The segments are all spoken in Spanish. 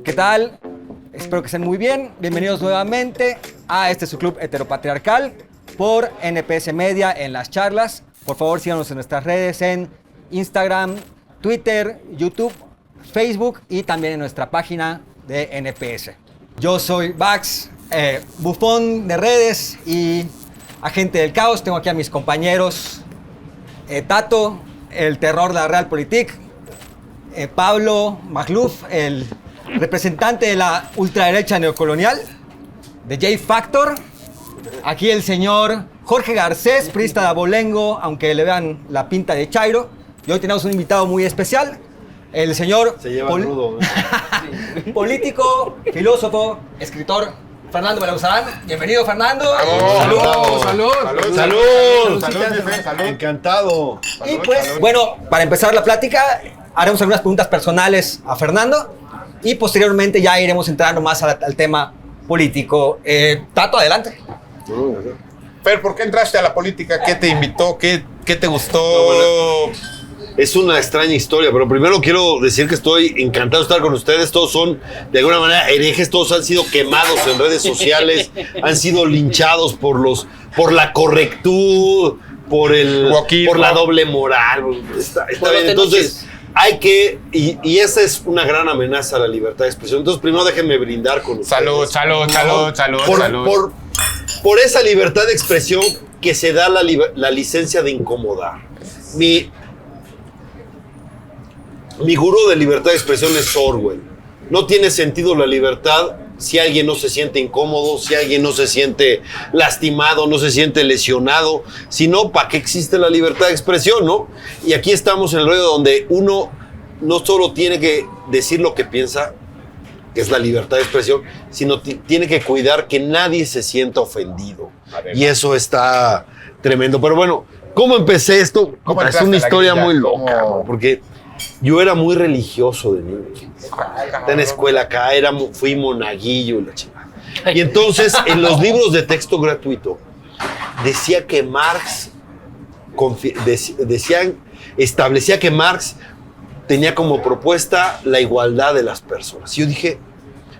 ¿Qué tal? Espero que estén muy bien. Bienvenidos nuevamente a su club heteropatriarcal por NPS Media en las charlas. Por favor, síganos en nuestras redes en Instagram, Twitter, YouTube, Facebook y también en nuestra página de NPS. Yo soy Bax, bufón de redes y agente del caos. Tengo aquí a mis compañeros Tato, el terror de la Realpolitik, Pablo Magluf, el representante de la ultraderecha neocolonial, de J-Factor. Aquí el señor Jorge Garcés, priista de Abolengo, aunque le vean la pinta de Chairo. Y hoy tenemos un invitado muy especial, el señor político, filósofo, escritor Fernando Belauzarán. Bienvenido, Fernando. Salud. Encantado. Y pues, bueno, para empezar la plática, haremos algunas preguntas personales a Fernando y posteriormente ya iremos entrando más al tema político. Tato, adelante. Fer, ¿por qué entraste a la política? ¿Qué te invitó? ¿Qué te gustó? Es una extraña historia, pero primero quiero decir que estoy encantado de estar con ustedes. Todos son, de alguna manera, herejes. Todos han sido quemados en redes sociales, han sido linchados por la correctud, por la doble moral. Está bien. Entonces, hay que, y esa es una gran amenaza a la libertad de expresión. Entonces, primero déjenme brindar con ustedes. Salud. Por esa libertad de expresión que se da la licencia de incomodar. Mi gurú de libertad de expresión es Orwell. No tiene sentido la libertad si alguien no se siente incómodo, si alguien no se siente lastimado, no se siente lesionado. Si no, ¿para qué existe la libertad de expresión, no? Y aquí estamos en el rollo donde uno no solo tiene que decir lo que piensa, que es la libertad de expresión, sino tiene que cuidar que nadie se sienta ofendido. Y eso está tremendo. Pero bueno, ¿cómo empecé esto? Es una historia muy loca, ¿no? Porque yo era muy religioso de niño. En la escuela acá, fui monaguillo y la chingada. Y entonces, en los libros de texto gratuito, decía que Marx establecía que Marx tenía como propuesta la igualdad de las personas. Y yo dije,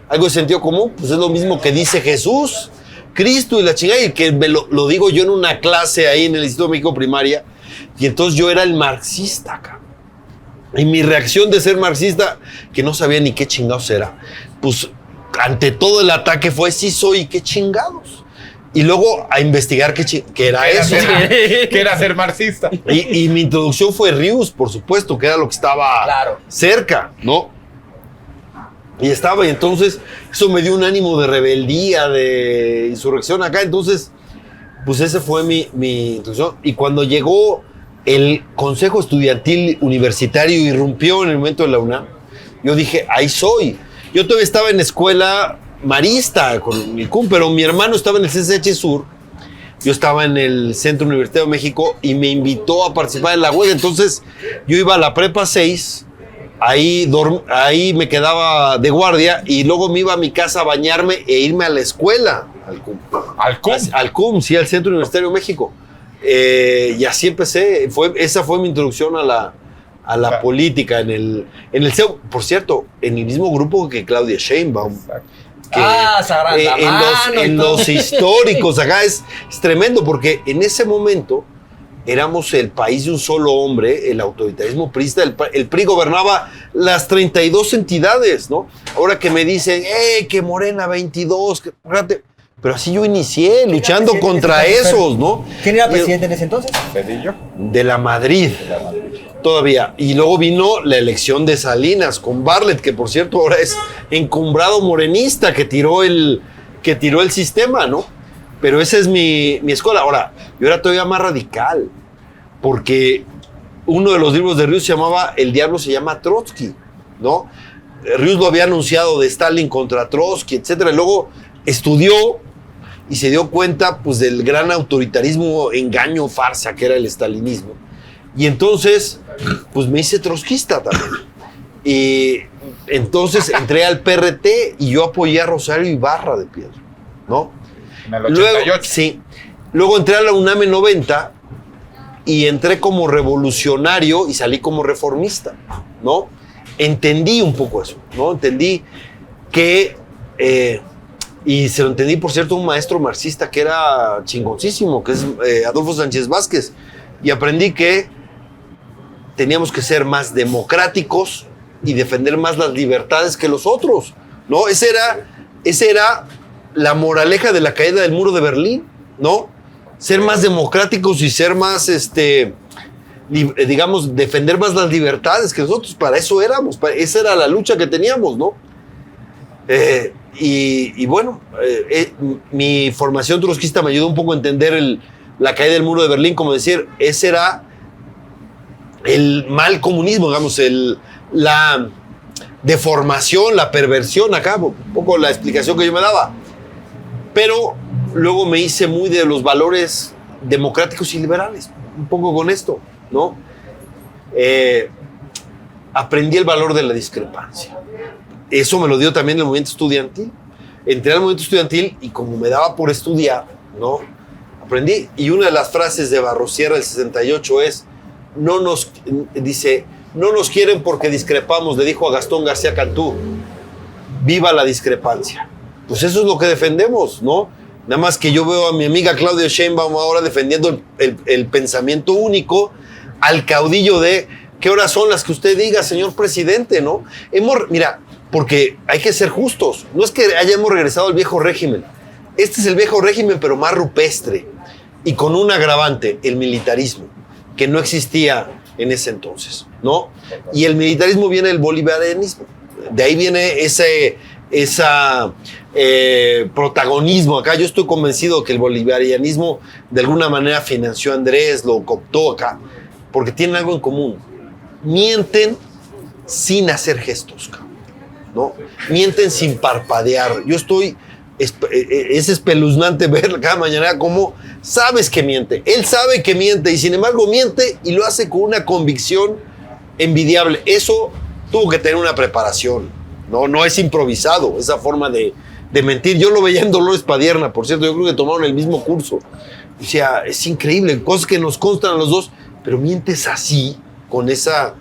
algo de sentido común, pues es lo mismo que dice Jesús, Cristo y la chingada, y que lo digo yo en una clase ahí en el Instituto México Primaria, y entonces yo era el marxista acá. Y mi reacción de ser marxista, que no sabía ni qué chingados era, pues ante todo el ataque fue, sí soy, qué chingados. Y luego a investigar qué era eso. ¿Qué era ser marxista? Y mi introducción fue Rius, por supuesto, que era lo que estaba cerca, ¿no? Y entonces eso me dio un ánimo de rebeldía, de insurrección acá. Entonces, pues ese fue mi introducción. Y cuando llegó el Consejo Estudiantil Universitario, irrumpió en el momento de la UNAM, yo dije, ahí soy. Yo todavía estaba en escuela marista con mi CUM, pero mi hermano estaba en el CCH Sur, yo estaba en el Centro Universitario de México y me invitó a participar en la huelga. Entonces yo iba a la prepa 6, ahí me quedaba de guardia y luego me iba a mi casa a bañarme e irme a la escuela. Al CUM, sí, al Centro Universitario de México. Y así empecé. Esa fue mi introducción a la política en el CEU. Por cierto, en el mismo grupo que Claudia Sheinbaum. En los históricos acá es tremendo, porque en ese momento éramos el país de un solo hombre, el autoritarismo priista. El PRI gobernaba las 32 entidades, ¿no? Ahora que me dicen, que Morena 22, pero así yo inicié luchando contra esos, ¿no? ¿Quién era presidente en ese entonces? ¿Cedillo? De la Madrid. Todavía. Y luego vino la elección de Salinas con Bartlett, que por cierto ahora es encumbrado morenista, que tiró el sistema, ¿no? Pero esa es mi escuela. Ahora, yo era todavía más radical, porque uno de los libros de Rius se llamaba El diablo se llama Trotsky, ¿no? Rius lo había anunciado de Stalin contra Trotsky, etcétera. Y luego estudió y se dio cuenta, pues, del gran autoritarismo, engaño, farsa que era el stalinismo. Y entonces, pues me hice trotskista también. Y entonces entré al PRT y yo apoyé a Rosario Ibarra de Piedra, ¿no? En el 88. Luego entré a la UNAM en 90 y entré como revolucionario y salí como reformista, ¿no? Entendí un poco eso, ¿no? Entendí que, y se lo entendí, por cierto, un maestro marxista que era chingoncísimo, que es Adolfo Sánchez Vázquez, y aprendí que teníamos que ser más democráticos y defender más las libertades que los otros, ¿no? Esa era la moraleja de la caída del muro de Berlín, ¿no? Ser más democráticos y ser más, digamos, defender más las libertades que nosotros. Para eso éramos, esa era la lucha que teníamos, ¿no? Y bueno, mi formación trotskista me ayudó un poco a entender la caída del muro de Berlín, como decir, ese era el mal comunismo, digamos, la deformación, la perversión, acá, un poco la explicación que yo me daba. Pero luego me hice muy de los valores democráticos y liberales, un poco con esto, ¿no? Aprendí el valor de la discrepancia. Eso me lo dio también el movimiento estudiantil. Entré al movimiento estudiantil y como me daba por estudiar, ¿no? Aprendí. Y una de las frases de Barrosierra del 68 es, no nos quieren porque discrepamos, le dijo a Gastón García Cantú. Viva la discrepancia. Pues eso es lo que defendemos, ¿no? Nada más que yo veo a mi amiga Claudia Sheinbaum ahora defendiendo el pensamiento único al caudillo de ¿qué horas son las que usted diga, señor presidente, no? Mira, porque hay que ser justos. No es que hayamos regresado al viejo régimen. Este es el viejo régimen, pero más rupestre y con un agravante, el militarismo, que no existía en ese entonces, ¿no? Y el militarismo viene del bolivarianismo. De ahí viene ese protagonismo acá. Yo estoy convencido que el bolivarianismo de alguna manera financió a Andrés, lo cooptó acá, porque tienen algo en común. Mienten sin hacer gestos, ¿no? Mienten sin parpadear. Es espeluznante ver cada mañana cómo sabes que miente. Él sabe que miente y sin embargo miente y lo hace con una convicción envidiable. Eso tuvo que tener una preparación. No es improvisado esa forma de mentir. Yo lo veía en Dolores Padierna, por cierto, yo creo que tomaron el mismo curso. O sea, es increíble, cosas que nos constan a los dos, pero mientes así, con esa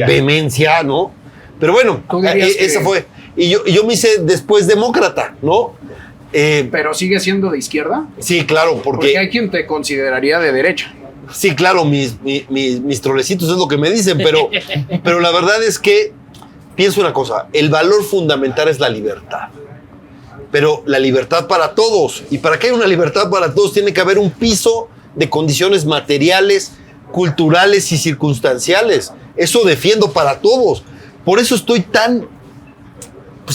vehemencia, ¿no? Pero bueno, esa fue. Y yo me hice después demócrata, ¿no? ¿Pero sigue siendo de izquierda? Sí, claro, porque hay quien te consideraría de derecha. Sí, claro, mis trolecitos es lo que me dicen, pero la verdad es que pienso una cosa, el valor fundamental es la libertad, pero la libertad para todos, y para que haya una libertad para todos tiene que haber un piso de condiciones materiales, culturales y circunstanciales. Eso defiendo para todos. Por eso estoy tan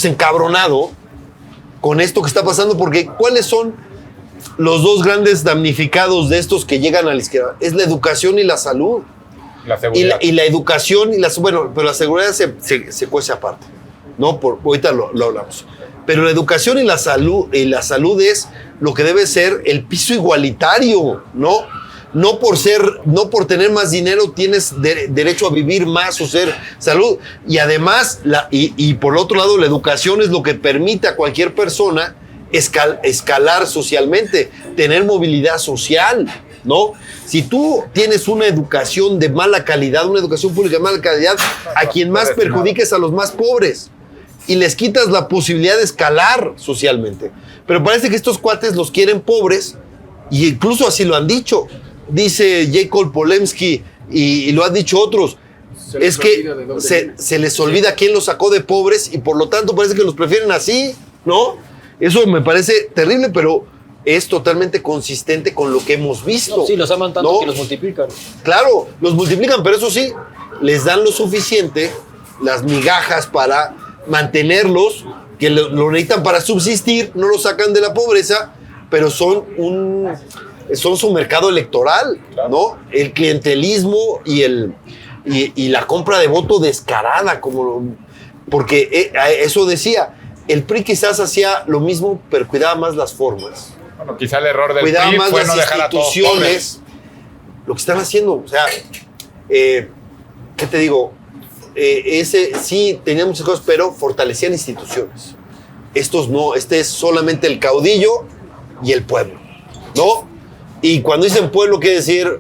encabronado con esto que está pasando, porque ¿cuáles son los dos grandes damnificados de estos que llegan a la izquierda? Es la educación y la salud. La seguridad. Y la educación pero la seguridad se cuece aparte, ¿no? Ahorita lo hablamos. Pero la educación y la salud es lo que debe ser el piso igualitario, ¿no? No por tener más dinero tienes derecho a vivir más o ser salud. Y además, y por otro lado, la educación es lo que permite a cualquier persona escalar socialmente, tener movilidad social, ¿no? Si tú tienes una educación de mala calidad, una educación pública de mala calidad, a quien más perjudiques a los más pobres y les quitas la posibilidad de escalar socialmente. Pero parece que estos cuates los quieren pobres y incluso así lo han dicho. Dice J. Cole Polemski y lo han dicho otros. Es que se les olvida quién los sacó de pobres y por lo tanto parece que los prefieren así, ¿no? Eso me parece terrible, pero es totalmente consistente con lo que hemos visto. No, sí, los aman tanto, ¿no? Que los multiplican. Claro, los multiplican, pero eso sí, les dan lo suficiente, las migajas para mantenerlos, que lo necesitan para subsistir, no los sacan de la pobreza, pero son su mercado electoral, ¿no? El clientelismo y la compra de voto descarada, porque eso decía, el PRI quizás hacía lo mismo, pero cuidaba más las formas. Bueno, quizá el error del cuidaba PRI más fue las no dejar a todos instituciones, lo que están haciendo, o sea, ¿qué te digo? Sí, tenían muchas cosas, pero fortalecían instituciones. Estos no, este es solamente el caudillo y el pueblo, ¿no? Y cuando dicen pueblo, quiere decir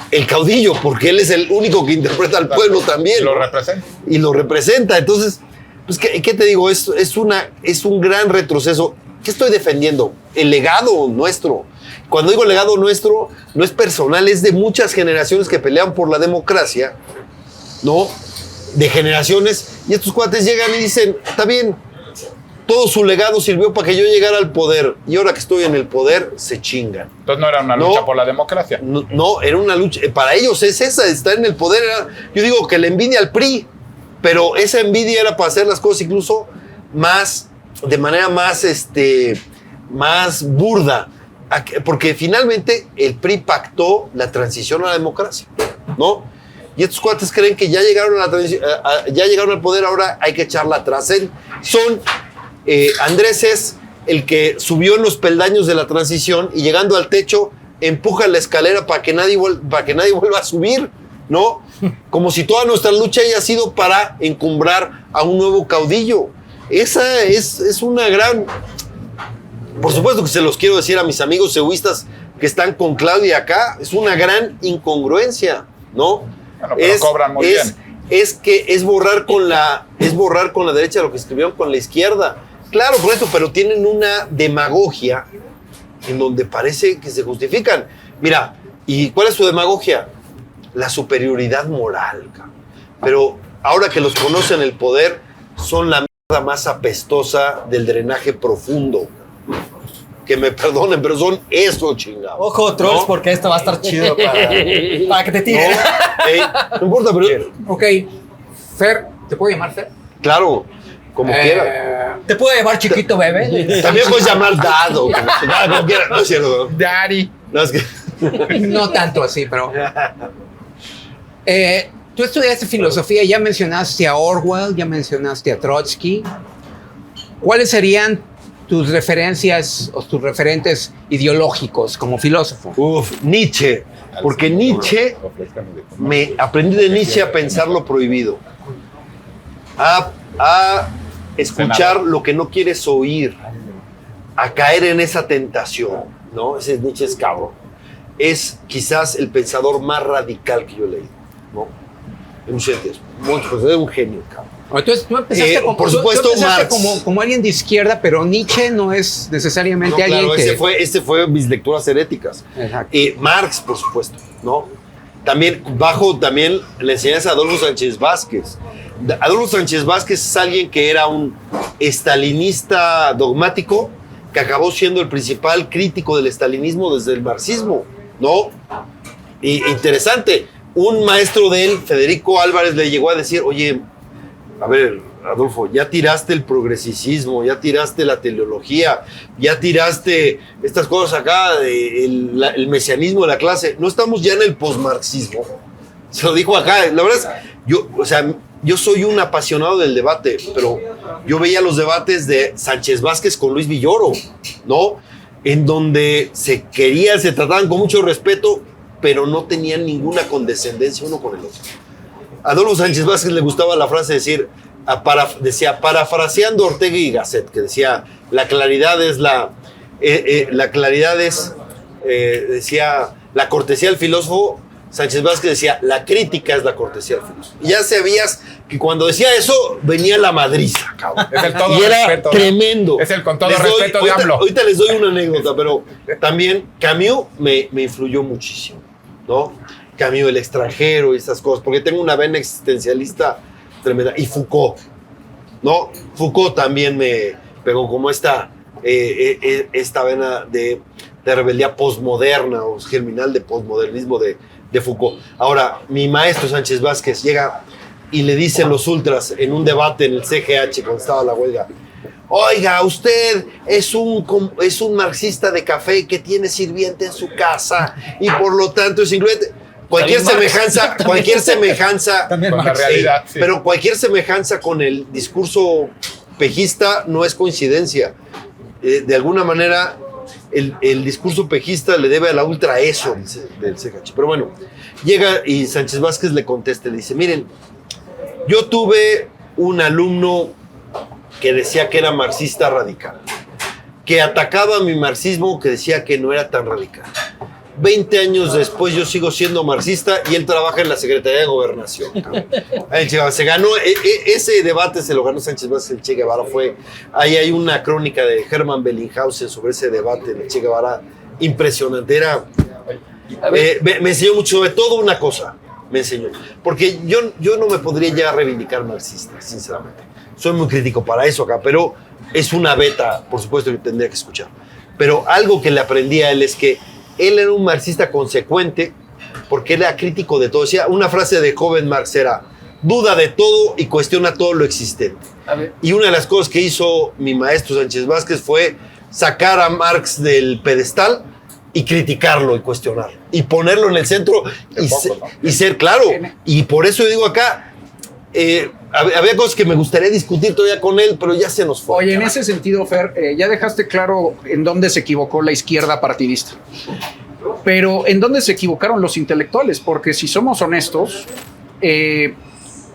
el caudillo, porque él es el único que interpreta al pueblo también. Lo representa. Y lo representa. Entonces, Pues, ¿qué te digo? Es un gran retroceso. ¿Qué estoy defendiendo? El legado nuestro. Cuando digo legado nuestro, no es personal, es de muchas generaciones que pelean por la democracia, ¿no? De generaciones. Y estos cuates llegan y dicen, está bien, todo su legado sirvió para que yo llegara al poder. Y ahora que estoy en el poder, se chingan. Entonces no era una lucha por la democracia. No, era una lucha. Para ellos es esa, estar en el poder. Yo digo que la envidia al PRI, pero esa envidia era para hacer las cosas incluso más, de manera más burda. Porque finalmente el PRI pactó la transición a la democracia, ¿no? Y estos cuates creen que ya llegaron ya llegaron al poder, ahora hay que echarla atrás. Andrés es el que subió en los peldaños de la transición y llegando al techo empuja la escalera para que nadie vuelva a subir, ¿no? Como si toda nuestra lucha haya sido para encumbrar a un nuevo caudillo. Esa es una gran... Por supuesto que se los quiero decir a mis amigos cebuistas que están con Claudia acá, es una gran incongruencia, ¿no? Bueno, pero cobran muy bien. Es borrar con la derecha lo que escribieron con la izquierda. Claro, por eso, pero tienen una demagogia en donde parece que se justifican. Mira, ¿y cuál es su demagogia? La superioridad moral. Pero ahora que los conocen el poder, son la mierda más apestosa del drenaje profundo. Que me perdonen, pero son eso, chingados. Ojo, trolls, ¿no? Porque esto va a estar chido para que te tiren. No importa, pero... Ok, Fer, ¿te puedo llamar Fer? Claro, como quiera. ¿Te puedo llamar chiquito bebé? También puedes llamar Dado, como quiera. No es cierto. Daddy. No, es que... No tanto así, pero... Tú estudiaste filosofía, ya mencionaste a Orwell, ya mencionaste a Trotsky. ¿Cuáles serían tus referencias o tus referentes ideológicos como filósofo? Nietzsche. Porque Nietzsche, aprendí de Nietzsche a pensar lo prohibido. A escuchar lo que no quieres oír. A caer en esa tentación, ¿no? Ese Nietzsche es cabrón. Es quizás el pensador más radical que yo he leído, ¿no? En un sentido. Es un genio, cabrón. Entonces tú empezaste, por supuesto, como alguien de izquierda, pero Nietzsche no es necesariamente alguien que... Este fue mis lecturas heréticas. Marx, por supuesto, ¿no? También bajo la enseñanza de Adolfo Sánchez Vázquez. Adolfo Sánchez Vázquez es alguien que era un estalinista dogmático que acabó siendo el principal crítico del estalinismo desde el marxismo, ¿no? Y interesante, un maestro de él, Federico Álvarez, le llegó a decir, oye, a ver, Adolfo, ya tiraste el progresicismo, ya tiraste la teleología, ya tiraste estas cosas acá, el mesianismo de la clase. No estamos ya en el posmarxismo. Se lo dijo acá. La verdad es, yo soy un apasionado del debate, pero yo veía los debates de Sánchez Vázquez con Luis Villoro, ¿no? En donde se trataban con mucho respeto, pero no tenían ninguna condescendencia uno con el otro. A Adolfo Sánchez Vázquez le gustaba la frase decía, parafraseando Ortega y Gasset, que decía, la claridad es decía, la cortesía del filósofo. Sánchez Vázquez decía, la crítica es la cortesía del filósofo. Y ya sabías que cuando decía eso, venía la madriza, cabrón. Es el todo y era respeto. Tremendo. Es el con todo respeto de AMLO. Ahorita les doy una anécdota, pero también Camus me influyó muchísimo, ¿no? Camus, El extranjero y estas cosas, porque tengo una vena existencialista tremenda. Y Foucault, ¿no? Foucault también me pegó como esta vena de rebeldía postmoderna o germinal de postmodernismo de Foucault. Ahora, mi maestro Sánchez Vázquez llega y le dicen los ultras en un debate en el CGH cuando estaba la huelga, oiga, usted es un marxista de café que tiene sirviente en su casa y por lo tanto es incluyente. Cualquier semejanza con la realidad, sí. Pero cualquier semejanza con el discurso pejista no es coincidencia. De alguna manera, el discurso pejista le debe a la ultra eso del CGH. Pero bueno, llega y Sánchez Vázquez le contesta, le dice, miren, yo tuve un alumno que decía que era marxista radical, que atacaba mi marxismo, que decía que no era tan radical. 20 años después yo sigo siendo marxista y él trabaja en la Secretaría de Gobernación. Se ganó, ese debate se lo ganó Sánchez Vázquez, el Che Guevara ahí hay una crónica de Hermann Bellinghausen sobre ese debate del Che Guevara, impresionante. Me enseñó mucho, sobre todo una cosa, me enseñó, porque yo no me podría ya reivindicar marxista, sinceramente. Soy muy crítico para eso acá, pero es una beta, por supuesto, que tendría que escuchar. Pero algo que le aprendí a él es que él era un marxista consecuente porque era crítico de todo. Decía, una frase de joven Marx era, duda de todo y cuestiona todo lo existente. Y una de las cosas que hizo mi maestro Sánchez Vázquez fue sacar a Marx del pedestal y criticarlo y cuestionarlo. Y ponerlo en el centro y ser claro. Y por eso yo digo acá, había cosas que me gustaría discutir todavía con él, pero ya se nos fue. Oye, en ese sentido, Fer, ya dejaste claro en dónde se equivocó la izquierda partidista. Pero ¿en dónde se equivocaron los intelectuales? Porque si somos honestos,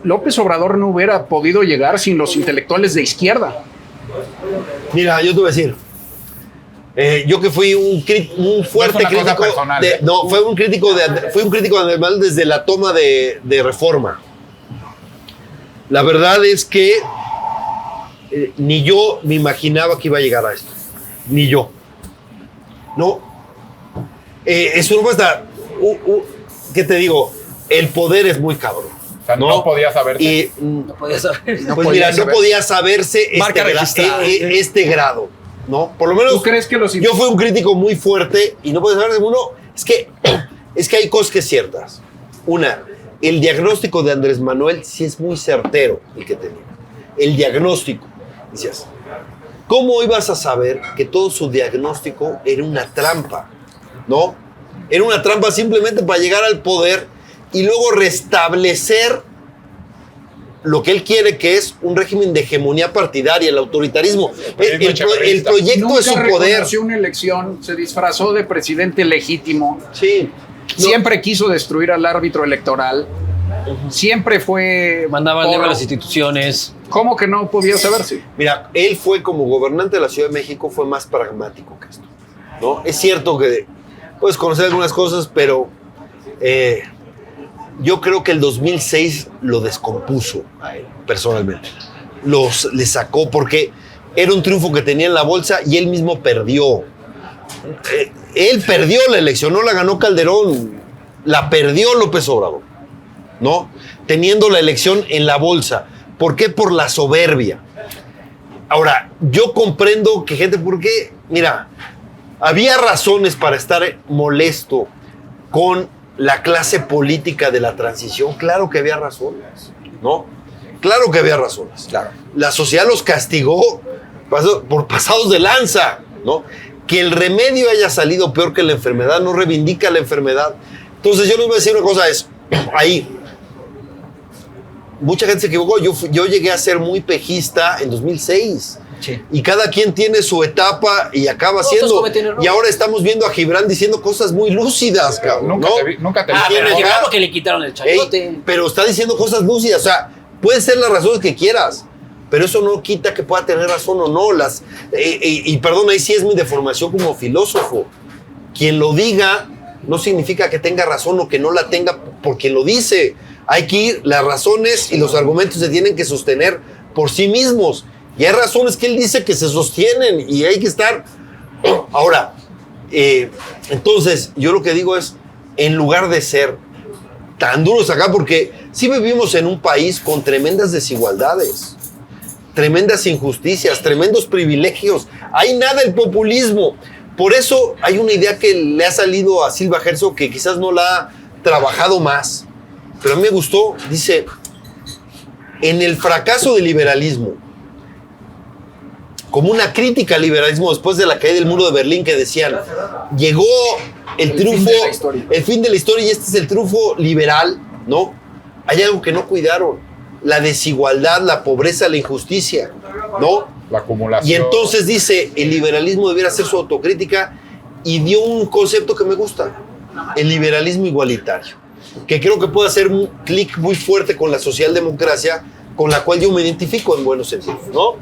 López Obrador no hubiera podido llegar sin los intelectuales de izquierda. Mira, yo te voy a decir, yo que fui un fuerte crítico personal, fui un crítico de Andrés Manuel desde la toma de Reforma. La verdad es que ni yo me imaginaba que iba a llegar a esto. Ni yo. No. Eso no basta. ¿Qué te digo? El poder es muy cabrón. O sea, no podía saberse. No podía saber. No podía saberse este grado. ¿No? Por lo menos. ¿Tú crees que yo fui un crítico muy fuerte y no podía saberse uno. Es que hay cosas que es ciertas. Una. El diagnóstico de Andrés Manuel sí es muy certero el que tenía. El diagnóstico. Decías, ¿cómo ibas a saber que todo su diagnóstico era una trampa? ¿No? Era una trampa simplemente para llegar al poder y luego restablecer lo que él quiere, que es un régimen de hegemonía partidaria, el autoritarismo. El proyecto de su poder. Nunca reconoció una elección, se disfrazó de presidente legítimo. Sí. Siempre quiso destruir al árbitro electoral. Siempre fue... Mandaba a las instituciones. ¿Cómo que no podía saberse? Mira, él fue como gobernante de la Ciudad de México, fue más pragmático que esto, ¿no? Es cierto que puedes conocer algunas cosas, pero yo creo que el 2006 lo descompuso a él, personalmente. Le sacó porque era un triunfo que tenía en la bolsa y él mismo perdió. Él perdió la elección, no la ganó Calderón, la perdió López Obrador, ¿no? Teniendo la elección en la bolsa. ¿Por qué? Por la soberbia. Ahora, yo comprendo que gente, porque, mira, había razones para estar molesto con la clase política de la transición. Claro que había razones, ¿no? Claro que había razones. Claro. La sociedad los castigó por pasados de lanza, ¿no? Que el remedio haya salido peor que la enfermedad no reivindica la enfermedad. Entonces yo les voy a decir una cosa, ahí mucha gente se equivocó. Yo llegué a ser muy pejista en 2006. Sí. Y cada quien tiene su etapa y acaba siendo. Y ahora estamos viendo a Gibran diciendo cosas muy lúcidas, cabrón. Nunca te pero Gibran porque le quitaron el chayote. Pero está diciendo cosas lúcidas. O sea, pueden ser las razones que quieras, pero eso no quita que pueda tener razón o no. Y perdón, ahí sí es mi deformación como filósofo. Quien lo diga no significa que tenga razón o que no la tenga por quien lo dice. Hay que ir, las razones y los argumentos se tienen que sostener por sí mismos. Y hay razones que él dice que se sostienen y hay que estar. Ahora, entonces, yo lo que digo es, en lugar de ser tan duros acá, porque sí vivimos en un país con tremendas desigualdades, tremendas injusticias, tremendos privilegios. Hay nada el populismo. Por eso hay una idea que le ha salido a Silva Herzog que quizás no la ha trabajado más, pero a mí me gustó. Dice, en el fracaso del liberalismo, como una crítica al liberalismo después de la caída del muro de Berlín, que decían, llegó el triunfo, el fin de la historia y este es el triunfo liberal, ¿no? Hay algo que no cuidaron, la desigualdad, la pobreza, la injusticia, ¿no? La acumulación. Y entonces dice, el liberalismo debiera hacer su autocrítica y dio un concepto que me gusta, el liberalismo igualitario, que creo que puede hacer un clic muy fuerte con la socialdemocracia, con la cual yo me identifico en buenos sentidos, ¿no?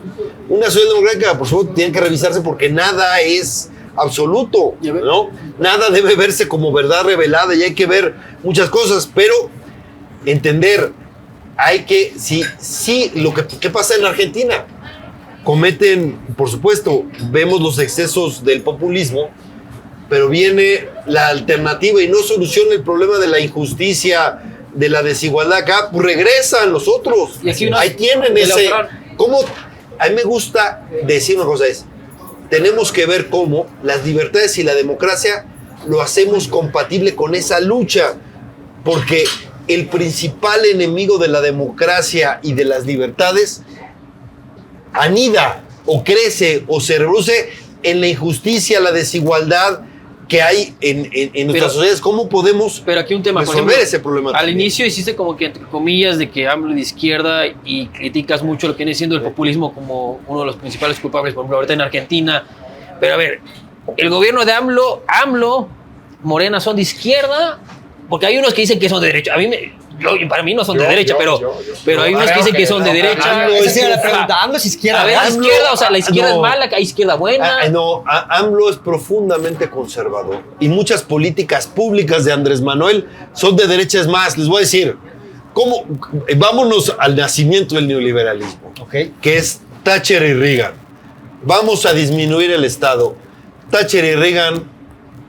Una socialdemocracia, por supuesto, tiene que revisarse porque nada es absoluto, ¿no? Nada debe verse como verdad revelada y hay que ver muchas cosas, pero entender, hay que, sí, ¿qué pasa en Argentina? Cometen, por supuesto, vemos los excesos del populismo, pero viene la alternativa y no soluciona el problema de la injusticia, de la desigualdad acá, pues regresan los otros. Y aquí ahí tienen ese... ¿Cómo? A mí me gusta decir una cosa, tenemos que ver cómo las libertades y la democracia lo hacemos compatible con esa lucha, porque el principal enemigo de la democracia y de las libertades anida o crece o se reproduce en la injusticia, la desigualdad que hay en nuestras sociedades. ¿Cómo podemos pero aquí un tema, resolver por ejemplo, ese problema? Al también? inicio hiciste como que entre comillas de que AMLO de izquierda y criticas mucho lo que viene siendo el populismo como uno de los principales culpables, por ejemplo, ahorita en Argentina. Pero a ver, el gobierno de AMLO, Morena son de izquierda, porque hay unos que dicen que son de derecha. Para mí no son de derecha, pero hay unos que dicen que son de derecha. Esa era la pregunta. ¿AMLO es izquierda? A ver, AMLO, izquierda, o sea, la izquierda es mala, hay izquierda buena. AMLO es profundamente conservador y muchas políticas públicas de Andrés Manuel son de derecha. Es más, les voy a decir, vámonos al nacimiento del neoliberalismo, que es Thatcher y Reagan. Vamos a disminuir el Estado. Thatcher y Reagan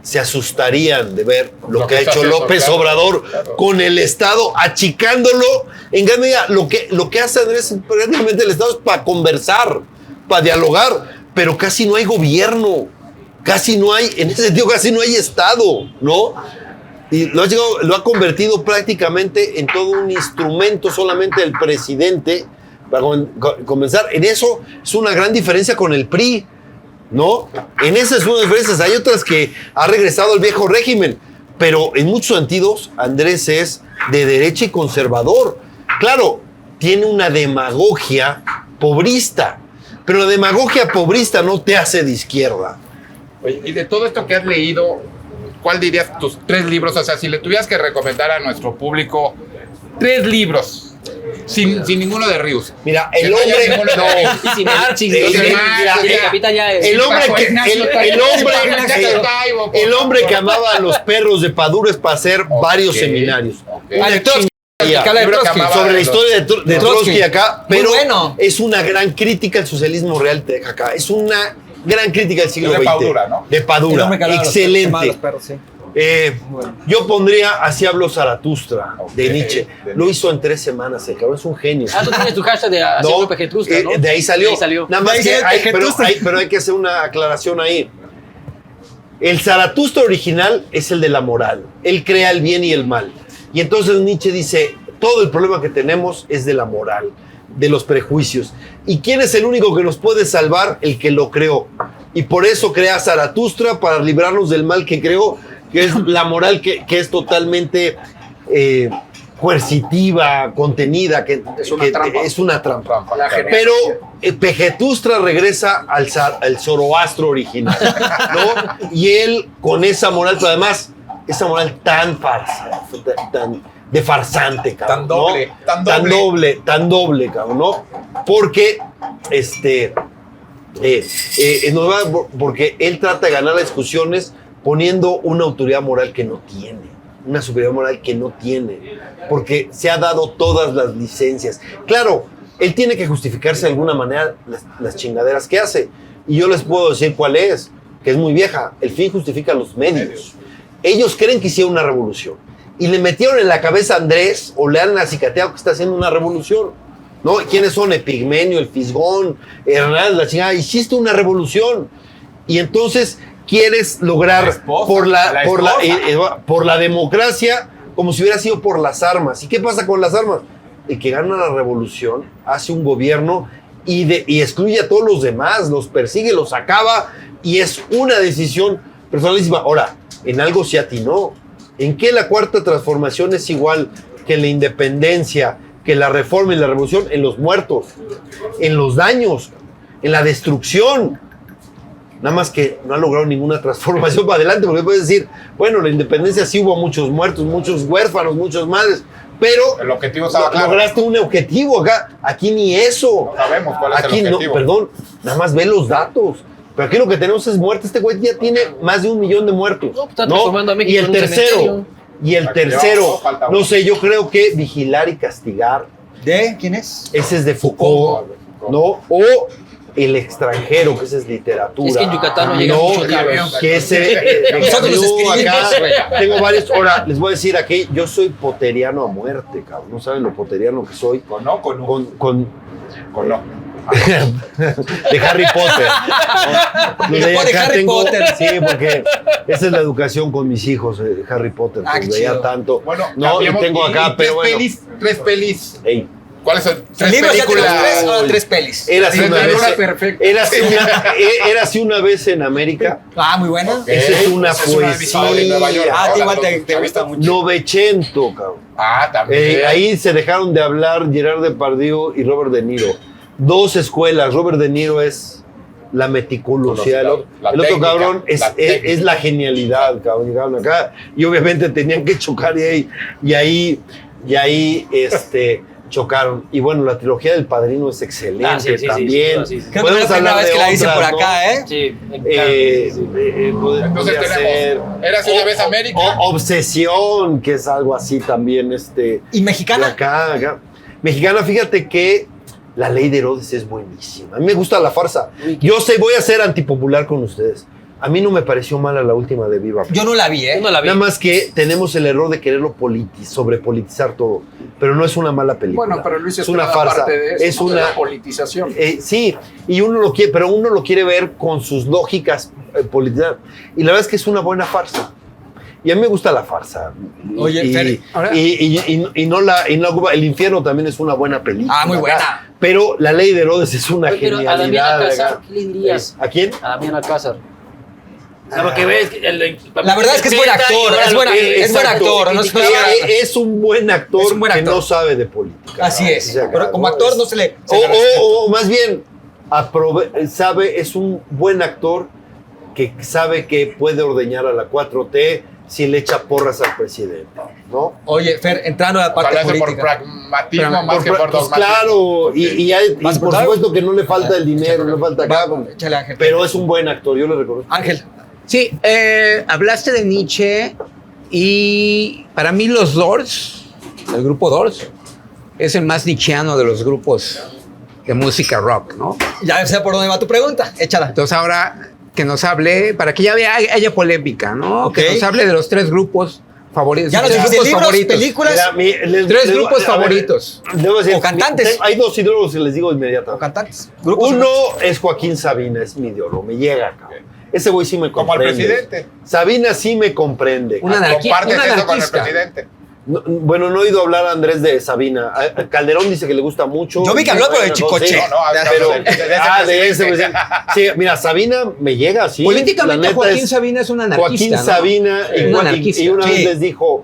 se asustarían de ver lo que ha hecho López Obrador con el Estado, achicándolo. En gran medida, lo que hace Andrés prácticamente el Estado es para conversar, para dialogar, pero casi no hay gobierno, casi no hay, en ese sentido, casi no hay Estado, ¿no? Y lo ha convertido prácticamente en todo un instrumento solamente del presidente para comenzar. En eso es una gran diferencia con el PRI, ¿no? En esas son las diferencias. Hay otras que ha regresado al viejo régimen, pero en muchos sentidos Andrés es de derecha y conservador. Claro, tiene una demagogia pobrista, pero la demagogia pobrista no te hace de izquierda. Oye, y de todo esto que has leído, ¿cuál dirías tus 3 libros? O sea, si le tuvieras que recomendar a nuestro público 3 libros, sin ninguno de Ríos. Mira, el hombre... Y sin Marx, y Capitán ya es. El hombre que amaba a los perros de Padura es para hacer varios seminarios. Sobre la historia de Trotsky acá, pero es una gran crítica al socialismo real de acá. Es una gran crítica del siglo XX. De Padura, ¿no? De Padura, excelente. Yo pondría Así habló Zaratustra, de Nietzsche. Lo hizo en 3 semanas, el cabrón es un genio. Tú tienes tu hashtag de Así habló Pejetrusca, ¿no? De ahí salió. Nada más que pero hay que hacer una aclaración ahí. El Zaratustra original es el de la moral. Él crea el bien y el mal. Y entonces Nietzsche dice, todo el problema que tenemos es de la moral, de los prejuicios. ¿Y quién es el único que nos puede salvar? El que lo creó. Y por eso crea Zaratustra, para librarnos del mal que creó, que es la moral que es totalmente coercitiva, contenida, que es una trampa. Pero Pejetrustra regresa al Zoroastro original, ¿no? Y él con esa moral, pero además esa moral tan farsa, de farsante, cabrón, tan doble, cabrón, ¿no? Porque porque él trata de ganar las discusiones poniendo una autoridad moral que no tiene, una superioridad moral que no tiene, porque se ha dado todas las licencias. Claro, él tiene que justificarse de alguna manera las chingaderas que hace, y yo les puedo decir cuál es, que es muy vieja. El fin justifica los medios. Ellos creen que hicieron una revolución, y le metieron en la cabeza a Andrés, o le han acicateado que está haciendo una revolución, ¿no? ¿Quiénes son? Epigmenio, el Fisgón, Hernández, la chingada. Hiciste una revolución, y entonces quieres lograr por la democracia como si hubiera sido por las armas. ¿Y qué pasa con las armas? El que gana la revolución hace un gobierno y excluye a todos los demás, los persigue, los acaba, y es una decisión personalísima. Ahora, en algo se atinó. ¿En qué la cuarta transformación es igual que la independencia, que la reforma y la revolución? En los muertos, en los daños, en la destrucción. Nada más que no ha logrado ninguna transformación para adelante, porque puedes decir, bueno, la independencia sí hubo muchos muertos, muchos huérfanos, muchas madres, pero el objetivo estaba claro. Lograste un objetivo acá. Aquí ni eso. No sabemos cuál es el objetivo. No, perdón, nada más ve los datos. Pero aquí lo que tenemos es muerte. Este güey ya tiene más de 1 millón de muertos. No, está transformando a México Y el en un tercero, cementerio. no sé, yo creo que vigilar y castigar. ¿De quién es? Ese es de Foucault, ¿no? O El extranjero, que ese es literatura. Es que en Yucatán no llega mucho libro. Que ese... Nosotros los escribimos. Tengo varios... Ahora, les voy a decir aquí, yo soy poteriano a muerte, cabrón. No saben lo poteriano que soy. Con no. De Harry Potter. ¿no? De acá Harry Potter. Sí, porque esa es la educación con mis hijos, Harry Potter. Ah, Pues qué veía chido. tanto. Bueno, no, y cambiamos, tengo acá, pero bueno. Tres pelis. Ey, ¿Cuáles son? El Tres libro ya películas. tenemos 3, ahora 3 pelis. Érase una Película vez. perfecta. Érase una vez en América. Ah, muy buena. Esa es una Esa es una de mis favoritas de Nueva York. poesía. Ah, Ahora, igual te ¿has gusta visto? mucho. Novecento, cabrón. Ah, también. Ahí se dejaron de hablar Gerard Depardieu y Robert De Niro. 2 escuelas. Robert De Niro es la meticulosidad. La El otro técnica, cabrón es la genialidad, cabrón. Llegaron acá y obviamente tenían que chocar y ahí chocaron. Y bueno, la trilogía del Padrino es excelente también. sí. Creo que no es la primera vez que la dicen por acá, ¿eh? Sí, Entonces podría tenemos ser Érase una vez América. Obsesión, que es algo así también. ¿Y de mexicana? acá. Mexicana, fíjate que La Ley de Herodes es buenísima. A mí me gusta la farsa. Yo voy a ser antipopular con ustedes. A mí no me pareció mala la última de Viva. Yo no la vi, ¿eh? Yo no la vi. Nada más que tenemos el error de quererlo sobrepolitizar todo. Pero no es una mala película. Bueno, pero Luis es una farsa. parte de eso, Es ¿no? De una la politización. sí, y uno lo quiere, pero uno lo quiere ver con sus lógicas políticas. Y la verdad es que es una buena farsa. Y a mí me gusta la farsa. Oye, Fer, ahora- y no El Infierno también es una buena película. Ah, muy buena. Pero La Ley de Herodes es una Pero a genialidad. Damián Alcázar, ¿verdad? ¿qué le dirías? ¿A quién? A Damián Alcázar. O sea, porque ves que La verdad es que es buen actor, es buen Exacto. actor. No Es un buen actor, Es un buen actor. que no sabe de política. Así ¿no? es. O sea, Pero como actor no se le... O más bien, es un buen actor que sabe que puede ordeñar a la 4T si le echa porras al presidente, ¿no? Oye, Fer, entrando a la O sea, parte lo hace por política. pragmatismo más que por Pues dogmatismo. claro, y ¿Más por por supuesto que no le falta el dinero, no le falta acá, Échale, Ángel. pero es un buen actor, yo le reconozco. Ángel. Sí, hablaste de Nietzsche y para mí los Doors, el grupo Doors, es el más nietzscheano de los grupos de música rock, ¿no? Ya sé por dónde va tu pregunta. Échala. Entonces ahora que nos hable, para que ya haya polémica, ¿no? Ok. Que nos hable de los 3 grupos favoritos. Ya nos tres dijiste grupos libros, favoritos. películas Mira, 3 grupos a ver, favoritos. debo decir, O cantantes. Hay 2 ideólogos que les digo o inmediatamente. cantantes. Grupos. Uno es Joaquín Sabina, es mi ideólogo, me llega, cabrón. Ese güey sí me Como al comprende. presidente. Sabina sí me comprende. Una anarquía, Compartes un eso con el anarquista. presidente. Bueno, no he oído hablar a Andrés de Sabina. A Calderón dice que le gusta mucho. Yo vi que habló, pero de Chicoche. Sí, No, pero, de ese de ese presidente. presidente. Sí, mira, Sabina me llega, sí. Políticamente La neta Joaquín es- Sabina es un anarquista, Joaquín ¿no? Sabina, Un anarquista. y una Sí. vez les dijo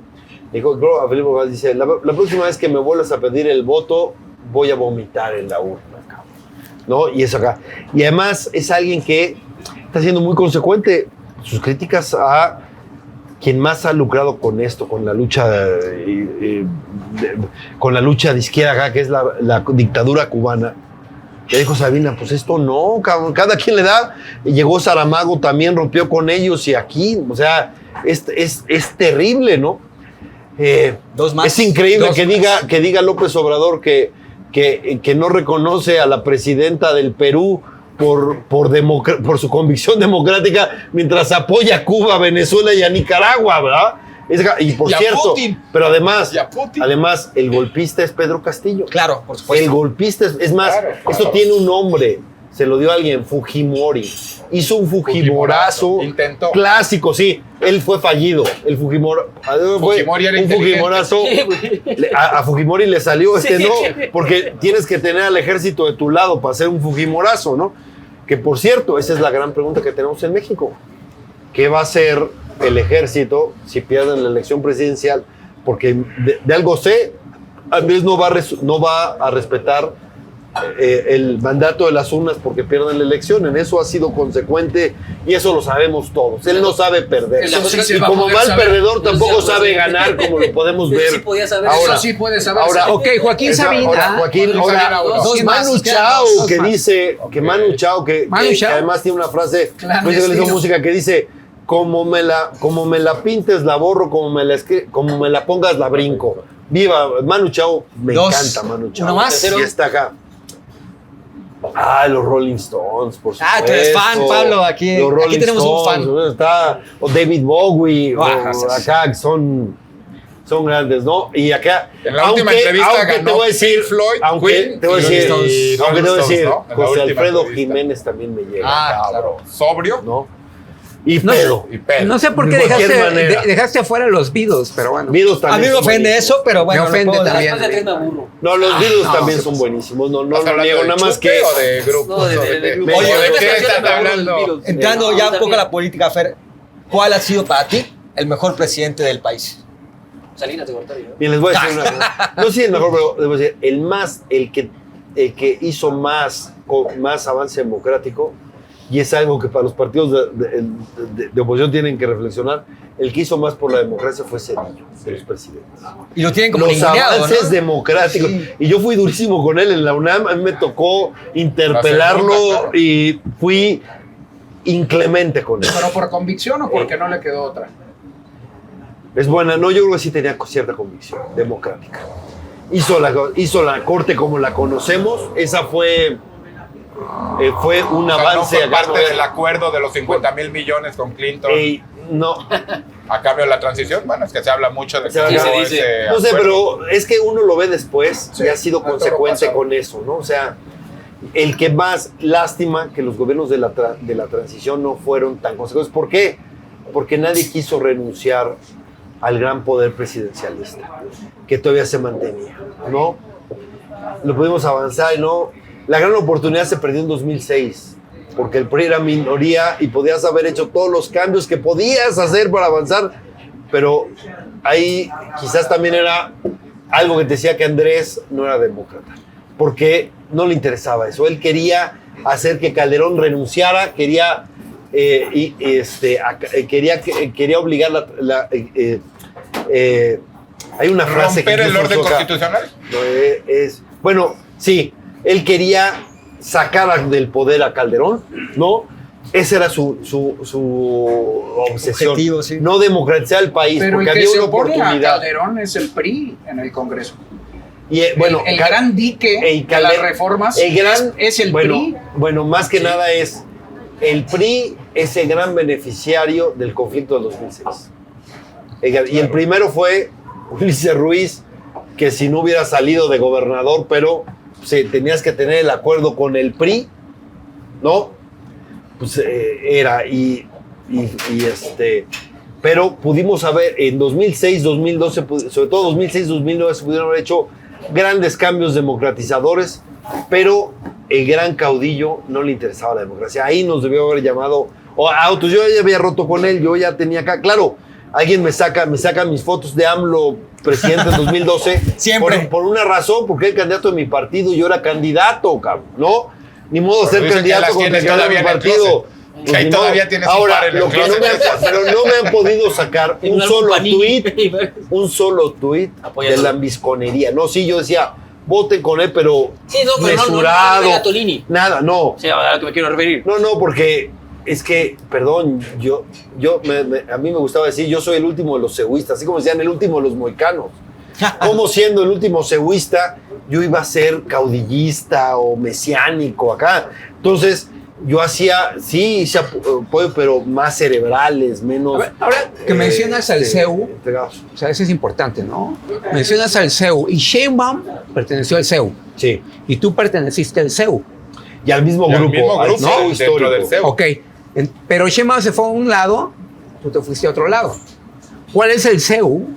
bro, a Felipe Borges, dice, la próxima vez que me vuelvas a pedir el voto, voy a vomitar en la urna, cabrón. ¿No? Y eso acá. Y además es alguien que está siendo muy consecuente. Sus críticas a quien más ha lucrado con esto, con la lucha de izquierda acá, que es la dictadura cubana. Ya dijo Sabina, pues esto no, cabrón, cada quien le da. Llegó Saramago, también rompió con ellos y aquí, o sea, es terrible, ¿no? 2 más. Es increíble 2 que diga López Obrador que no reconoce a la presidenta del Perú por su convicción democrática mientras apoya a Cuba, a Venezuela y a Nicaragua, ¿verdad? Y por Y a cierto, Putin. pero además, Y a Putin. el golpista es Pedro Castillo. Claro, por El supuesto. golpista es más, Claro. esto tiene un nombre, se lo dio alguien, Fujimori. Hizo un Fujimorazo Intentó. clásico, sí. Él fue fallido. El Fujimori era un inteligente. Fujimorazo. A Fujimori le salió no, porque tienes que tener al ejército de tu lado para hacer un Fujimorazo, ¿no? Que por cierto, esa es la gran pregunta que tenemos en México. ¿Qué va a hacer el ejército si pierden la elección presidencial? Porque de algo sé, Andrés no va a respetar el mandato de las urnas porque pierden la elección. En eso ha sido consecuente y eso lo sabemos todos. Él no sabe perder. Eso sí se y va a como poder mal saber. perdedor tampoco sabe ganar, como lo podemos ver. Sí podía saber. Ahora, Eso sí puede saber. ahora, Ok, Joaquín Sabina. Dos Manu más, Chao, dos que más. dice, que Manu Chao, que además tiene una frase, pues yo le hizo música que dice, como me la pintes la borro, como me la pongas la brinco. Viva Manu Chao, me encanta Manu Chao. ¿Uno más? Y está acá. Los Rolling Stones, por supuesto. Tú eres fan, Pablo, aquí tenemos un fan. Está o David Bowie, sí. acá son grandes, ¿no? Y acá, En la última entrevista te ganó voy a decir, Pink Floyd, aunque Queen te voy a y decir, Rolling aunque te voy a Stones, decir, ¿no? En la José última Alfredo entrevista. Jiménez también me llega, Claro. Sobrio. ¿no? Y pedo. Y pedo. No sé por qué De cualquier manera. dejaste afuera los Beatles, pero bueno. Beatles A también mí me son ofende buenísimos. eso, pero bueno. Me ofende no puedo- también. Después de tres me aburro. No, los Beatles no, también ¿qué son pasa? buenísimos. No ¿Estás lo hablando niego, de nada más chupe que o de grupo? No, de grupo. Oye, ¿de Esta qué canción estás me aburro del hablando? Beatles. Entrando Sí, ya un poco a también. la política, Fer, ¿cuál ha sido para ti el mejor presidente del país? Salinas de Gortari, ¿no? Bien, les voy a decir una cosa. No sé si el mejor, pero les voy a decir, el que hizo más avance democrático, y es algo que para los partidos de oposición tienen que reflexionar, el que hizo más por la democracia fue Cedillo, de los presidentes. Y lo tienen como Los ninguneado, avances ¿no? democráticos. Sí. Y yo fui durísimo con él en la UNAM, a mí me tocó interpelarlo La segunda, claro. y fui inclemente con él. ¿Pero por convicción o porque no le quedó otra? Es buena, no, yo creo que sí tenía cierta convicción democrática. Hizo la corte como la conocemos, esa fue un O sea, avance. no fue acá, parte ¿no? del acuerdo de los 50,000 millones con Clinton No, a cambio de la transición. Bueno, es que se habla mucho de que Se habla. hubo Sí, se dice. ese no sé, acuerdo. pero es que uno lo ve después y ha sido a todo consecuente pasado. con eso, ¿no? O sea, el que más lástima que los gobiernos de la transición no fueron tan consecuentes. ¿Por qué? Porque nadie quiso renunciar al gran poder presidencialista, que todavía se mantenía, ¿no? Lo pudimos avanzar y no. La gran oportunidad se perdió en 2006, porque el PRI era minoría y podías haber hecho todos los cambios que podías hacer para avanzar, pero ahí quizás también era algo que te decía que Andrés no era demócrata, porque no le interesaba eso. Él quería hacer que Calderón renunciara, quería obligar hay una frase ¿Romper el incluso orden uso acá. constitucional? Bueno, sí, él quería sacar del poder a Calderón, ¿no? Esa era su obsesión. Objetivo, sí. No democratizar el país, Pero el porque que había se una opone a oportunidad. Calderón es el PRI en el Congreso. Y, bueno, el gran dique de las reformas es el PRI. Bueno, más que nada el PRI es el gran beneficiario del conflicto del 2006. Y el primero fue Ulises Ruiz, que si no hubiera salido de gobernador, pero tenías que tener el acuerdo con el PRI, ¿no? Pues pero pudimos haber en 2006, 2012, sobre todo 2006, 2009 se pudieron haber hecho grandes cambios democratizadores, pero el gran caudillo no le interesaba la democracia. Ahí nos debió haber llamado autos. Yo ya había roto con él, yo ya tenía acá, claro, alguien me saca mis fotos de AMLO presidente en 2012. Siempre. Por una razón, porque el candidato de mi partido, yo era candidato, cabrón, ¿no? Ni modo de ser Dicen que candidato las con el tienes candidato de mi todavía en el partido. closet. Que ahí ni modo. todavía tienes un Ahora, par en el lo que no closet. pero no me han podido sacar En un algún solo panini. tuit de Apoyando. la lambisconería. No, sí, yo decía, voten con él, pero Sí, no, pero mesurado. no Gatolini. Nada, no. O sea, a lo que me quiero referir. No, porque es que, perdón, a mí me gustaba decir, yo soy el último de los cehuistas, así como decían, el último de los moicanos. Como siendo el último cehuista, yo iba a ser caudillista o mesiánico acá. Entonces, yo hacía, sí, apoyo, pero más cerebrales, menos... Ahora que mencionas al CEU, entregados. o sea, eso es importante, ¿no? Mencionas al CEU y Sheinbaum perteneció al CEU Sí. y tú perteneciste al CEU. Y al mismo Y al grupo, mismo al grupo, CEU dentro histórico. del CEU. Ok, pero Sheinbaum se fue a un lado, tú te fuiste a otro lado. ¿Cuál es el CEU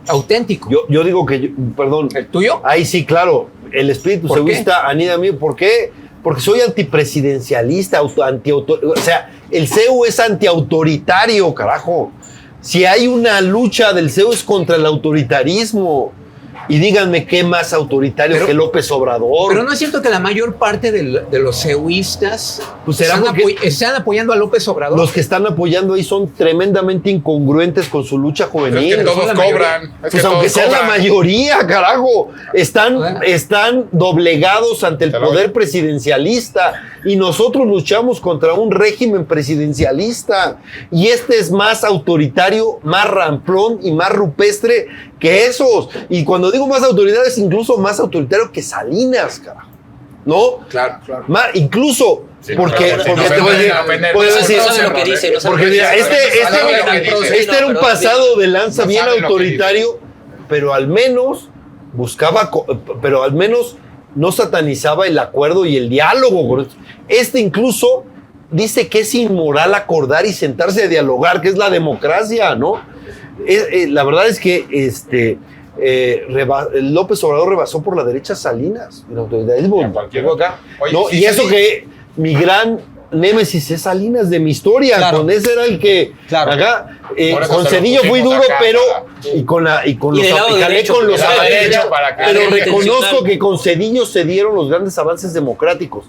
auténtico? Yo digo que, perdón, ¿El tuyo? ahí sí, claro, el espíritu ¿Por qué? cehuista anida a mí. ¿Por qué? Porque soy antipresidencialista, o sea, el CEU es antiautoritario, carajo. Si hay una lucha del CEU es contra el autoritarismo. Y díganme qué más autoritario que López Obrador. Pero no es cierto que la mayor parte de los cehuistas Pues será están apoyando a López Obrador. los que están apoyando ahí son tremendamente incongruentes con su lucha juvenil. Es que todos cobran. Pues aunque sea la mayoría, carajo, están doblegados ante el poder presidencialista y nosotros luchamos contra un régimen presidencialista y este es más autoritario, más ramplón y más rupestre que esos. Y cuando digo más autoritario es incluso más autoritario que Salinas, carajo. ¿No? Claro. Incluso Sí, porque pero te voy a decir, no sabe lo que dice, no sabe porque lo que mira, dice. este era un pasado de lanza bien autoritario, pero al menos pero al menos no satanizaba el acuerdo y el diálogo. Este incluso dice que es inmoral acordar y sentarse a dialogar, que es la democracia, ¿no? La verdad es que López Obrador rebasó por la derecha a Salinas, el autoritarismo. Oye, ¿no? sí, Y eso sí. que mi gran némesis es Salinas de mi historia, Claro. con ese era el que acá Por eso con se lo Cedillo fui pusimos duro, acá, pero para- con los del lado jalé derecho, con los del lado avances, derecho para que- pero intencional. reconozco que con Cedillo se dieron los grandes avances democráticos.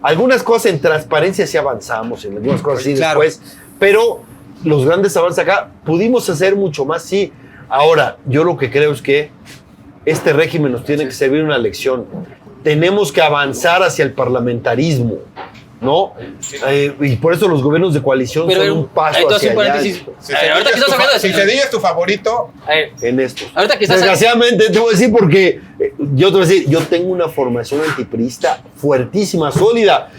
Algunas cosas en transparencia sí avanzamos, en algunas cosas sí Claro. después, pero los grandes avances acá pudimos hacer mucho más, sí. Ahora, yo lo que creo es que este régimen nos tiene que servir una lección. Tenemos que avanzar hacia el parlamentarismo, ¿no? Y por eso los gobiernos de coalición Pero, son un paso entonces, hacia un allá paréntesis. Si Ahorita que estás hablando de Cedillo es tu favorito, A ver, en esto. ahorita que estás Desgraciadamente, te voy a decir porque yo te voy a decir, yo tengo una formación antipriista fuertísima, sólida.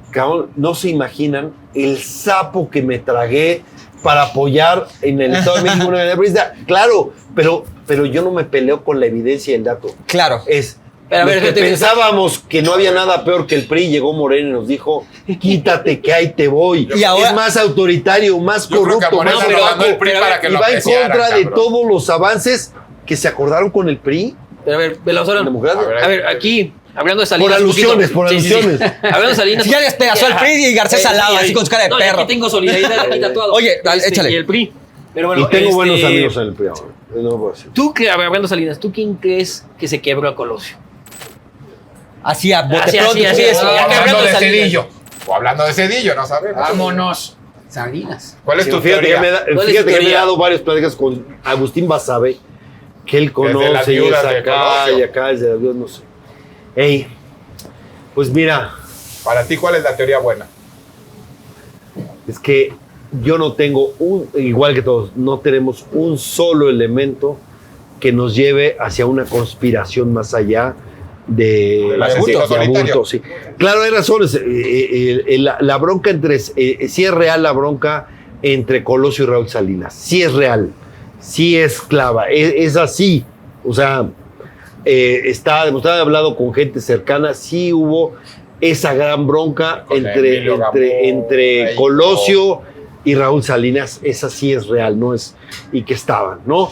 Cabrón, no se imaginan el sapo que me tragué para apoyar en el Estado de México una antiprista. Claro, pero yo no me peleo con la evidencia y el dato. Claro. Pero a ver, Los que gente, pensábamos que no había nada peor que el PRI, llegó Moreno y nos dijo, quítate que ahí te voy. Y ahora- es más autoritario, más yo creo que a corrupto, Moreno más lo mandó el opaco, PRI para que y lo va en apreciaran, contra de cabrón. todos los avances que se acordaron con el PRI. Pero a ver, Belazón, en democracia. A ver, a ver, aquí, hablando de Salinas. Por un poquito. alusiones, por Sí, sí, sí. alusiones. Hablando de Salinas. Si ya despedazó al PRI y Garcés al lado, así con su cara de no, perro. Aquí tengo solidaridad aquí tatuado. Oye, dale, échale. Y el PRI. Pero bueno, Y tengo buenos amigos en el PRI ahora. No puedo decir. Tú, a ver, hablando de Salinas, ¿tú quién crees que se quebró a Colosio? Así a bote Así, pronto. así, sí, así, sí. así. o hablando hablando de de Salinas. Cedillo. O hablando de Cedillo, no sabemos. Vámonos. Salinas. ¿Cuál es Sí, tu fíjate que teoría? me ¿Cuál es tu he teoría? dado varias pláticas con Agustín Basabe, que él las conoce y es viudas de acá Colosio. y acá, desde las viudas, no sé. Ey, pues mira, Para ti, ¿cuál es la teoría buena? es que yo no tengo igual que todos, no tenemos un solo elemento que nos lleve hacia una conspiración más allá Del de asesino solitario. Aburto, sí. Claro, hay razones. La bronca sí es real la bronca entre Colosio y Raúl Salinas. Sí es real. Sí es clava. Es así. O sea, está demostrado, he hablado con gente cercana, sí hubo esa gran bronca Con Emilio Gamboa, entre ahí, Colosio y Raúl Salinas. Esa sí es real, ¿no? Y que estaban, ¿no?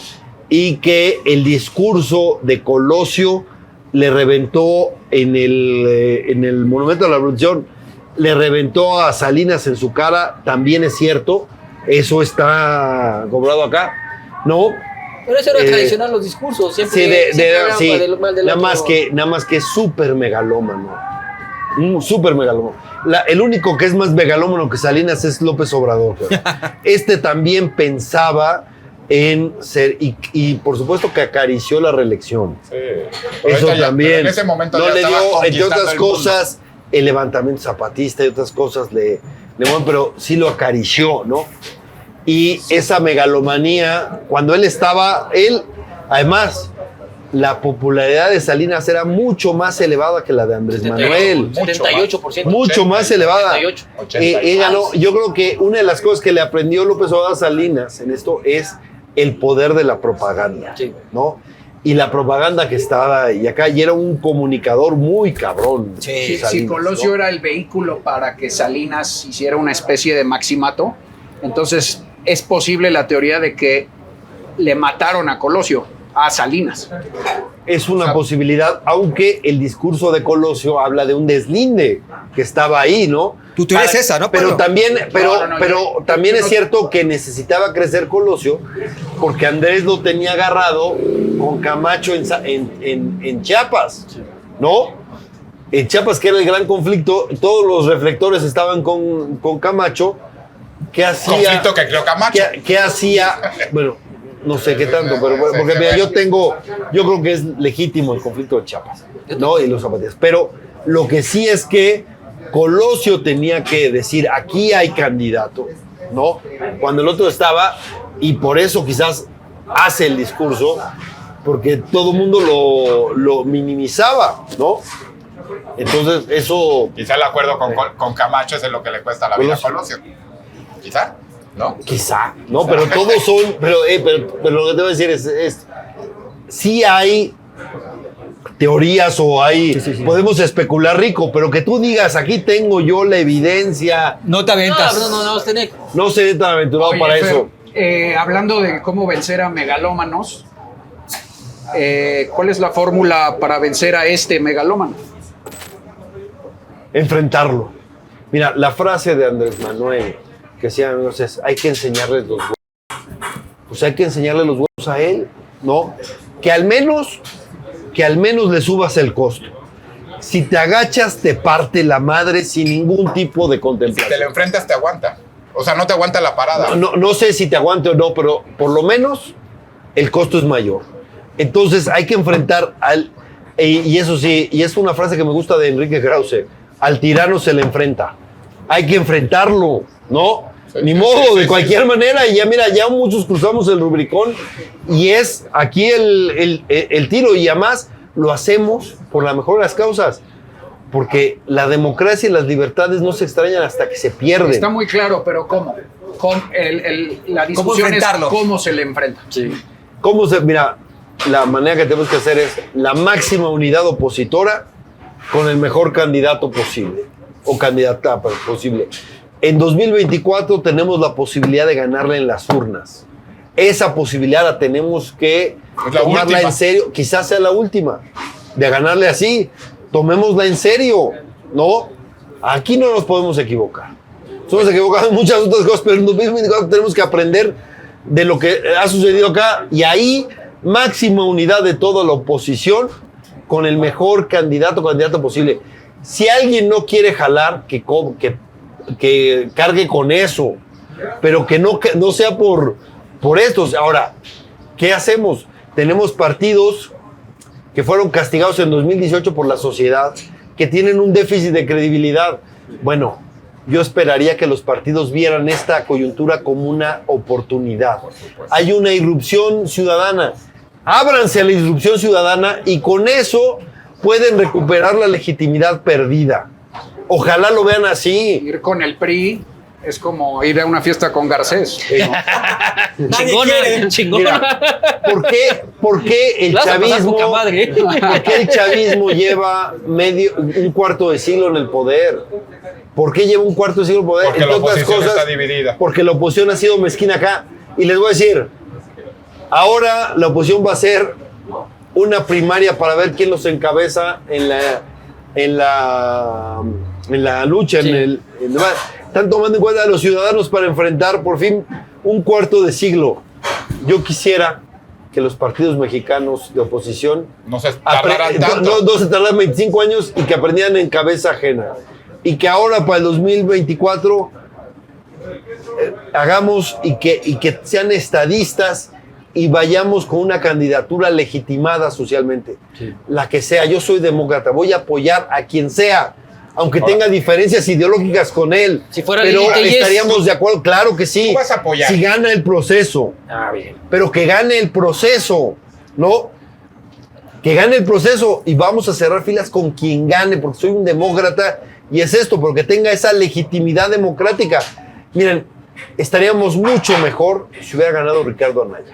Y que el discurso de Colosio le reventó en el Monumento a la Revolución, le reventó a Salinas en su cara, también es cierto, eso está cobrado acá, ¿no? Pero eso era tradicional, los discursos. Siempre, Sí, sí, mal del nada otro. más que es súper megalómano, súper megalómano. El único que es más megalómano que Salinas es López Obrador. Este también pensaba en ser, y por supuesto que acarició la reelección. Sí. Pero Eso ahorita ya- también. pero en ese momento no ya le estaba dio, entre conquistando otras el mundo. cosas, el levantamiento zapatista y otras cosas pero sí lo acarició, ¿no? Y esa megalomanía, cuando además, la popularidad de Salinas era mucho más elevada que la de Andrés Manuel. 78%. Mucho más elevada. 78. Ganó. Yo creo que una de las cosas que le aprendió López Obrador a Salinas en esto es el poder de la propaganda, Sí. ¿no? Y la propaganda que estaba y acá, y era un comunicador muy cabrón. Sí, Si Salinas, Colosio ¿no? era el vehículo para que Salinas hiciera una especie de maximato, entonces es posible la teoría de que le mataron a Colosio. a Salinas. Es una posibilidad, aunque el discurso de Colosio habla de un deslinde que estaba ahí, ¿no? Tu teoría es esa, ¿no, Pero Pablo? también, yo también es no- cierto que necesitaba crecer Colosio porque Andrés lo tenía agarrado con Camacho en Chiapas, ¿no? En Chiapas, que era el gran conflicto, todos los reflectores estaban con Camacho. ¿Qué hacía? Conflicto que creó Camacho. ¿Qué hacía? Bueno, no sé qué tanto, pero porque mira, yo creo que es legítimo el conflicto de Chiapas, ¿no? Y los zapatistas. Pero lo que sí es que Colosio tenía que decir, aquí hay candidato, ¿no? Cuando el otro estaba, y por eso quizás hace el discurso, porque todo el mundo lo minimizaba, ¿no? Entonces, eso... Quizá el acuerdo con Camacho es lo que le cuesta la vida a Colosio. Quizá, ¿no? Quizá, ¿no? Pero todos son... Pero lo que te voy a decir es sí hay teorías o hay... Podemos especular rico, pero que tú digas, aquí tengo yo la evidencia... No te aventas. No, tener. No seré tan aventurado Oye, para Fer, eso. Hablando de cómo vencer a megalómanos, ¿cuál es la fórmula para vencer a este megalómano? Enfrentarlo. Mira, la frase de Andrés Manuel, que decía, es, hay que enseñarles los huevos. Pues hay que enseñarle los huevos a él, ¿no? Que al menos le subas el costo. Si te agachas, te parte la madre sin ningún tipo de Si contemplación. te lo enfrentas, te aguanta. O sea, no te aguanta la parada. No sé si te aguante o no, pero por lo menos el costo es mayor. Entonces hay que enfrentar al... Y eso sí, y es una frase que me gusta de Enrique Krause, al tirano se le enfrenta. Hay que enfrentarlo, ¿no? Sí, Ni sí, modo, sí, de sí, cualquier manera. Y ya mira, ya muchos cruzamos el Rubicón y es aquí el tiro. Y además lo hacemos por la mejor de las causas. Porque la democracia y las libertades no se extrañan hasta que se pierden. Está muy claro, pero ¿cómo? La discusión es enfrentarlo? cómo se le enfrenta. Sí. Mira, la manera que tenemos que hacer es la máxima unidad opositora con el mejor candidato posible o candidata posible. En 2024 tenemos la posibilidad de ganarle en las urnas. Esa posibilidad la tenemos que Es la tomarla última. en serio. Quizás sea la última de ganarle así. Tomémosla en serio, ¿no? Aquí no nos podemos equivocar. Nos hemos equivocado en muchas otras cosas, pero en 2024 tenemos que aprender de lo que ha sucedido acá y ahí máxima unidad de toda la oposición con el mejor candidato posible. Si alguien no quiere jalar, que cargue con eso, pero que no sea por estos. Ahora, ¿qué hacemos? Tenemos partidos que fueron castigados en 2018 por la sociedad, que tienen un déficit de credibilidad. Bueno, yo esperaría que los partidos vieran esta coyuntura como una oportunidad. Hay una irrupción ciudadana. Ábranse a la irrupción ciudadana y con eso pueden recuperar la legitimidad perdida. Ojalá lo vean así. Ir con el PRI es como ir a una fiesta con Garcés. Nadie quiere. Chingona. Mira, ¿por qué el La vas a pasar chavismo? poca madre. ¿Por qué el chavismo lleva un cuarto de siglo en el poder? ¿Por qué lleva un cuarto de siglo en el poder? Porque Entre la otras oposición cosas, está dividida. porque la oposición ha sido mezquina acá. Y les voy a decir, ahora la oposición va a hacer una primaria para ver quién los encabeza en la lucha. Sí. Están tomando en cuenta a los ciudadanos para enfrentar por fin un cuarto de siglo. Yo quisiera que los partidos mexicanos de oposición No se tardarán no tanto. se tardaran 25 años y que aprendieran en cabeza ajena. Y que ahora para el 2024 hagamos y que sean estadistas y vayamos con una candidatura legitimada socialmente. La que sea. Yo soy demócrata, voy a apoyar a quien sea, aunque tenga diferencias ideológicas con él. Si fuera pero Lili Tellez, estaríamos de acuerdo, claro que sí. Tú vas a apoyar. Si gana el proceso. Ah, bien. Pero que gane el proceso, ¿no? Que gane el proceso y vamos a cerrar filas con quien gane, porque soy un demócrata y es esto, porque tenga esa legitimidad democrática. Miren, estaríamos mucho mejor si hubiera ganado Ricardo Anaya.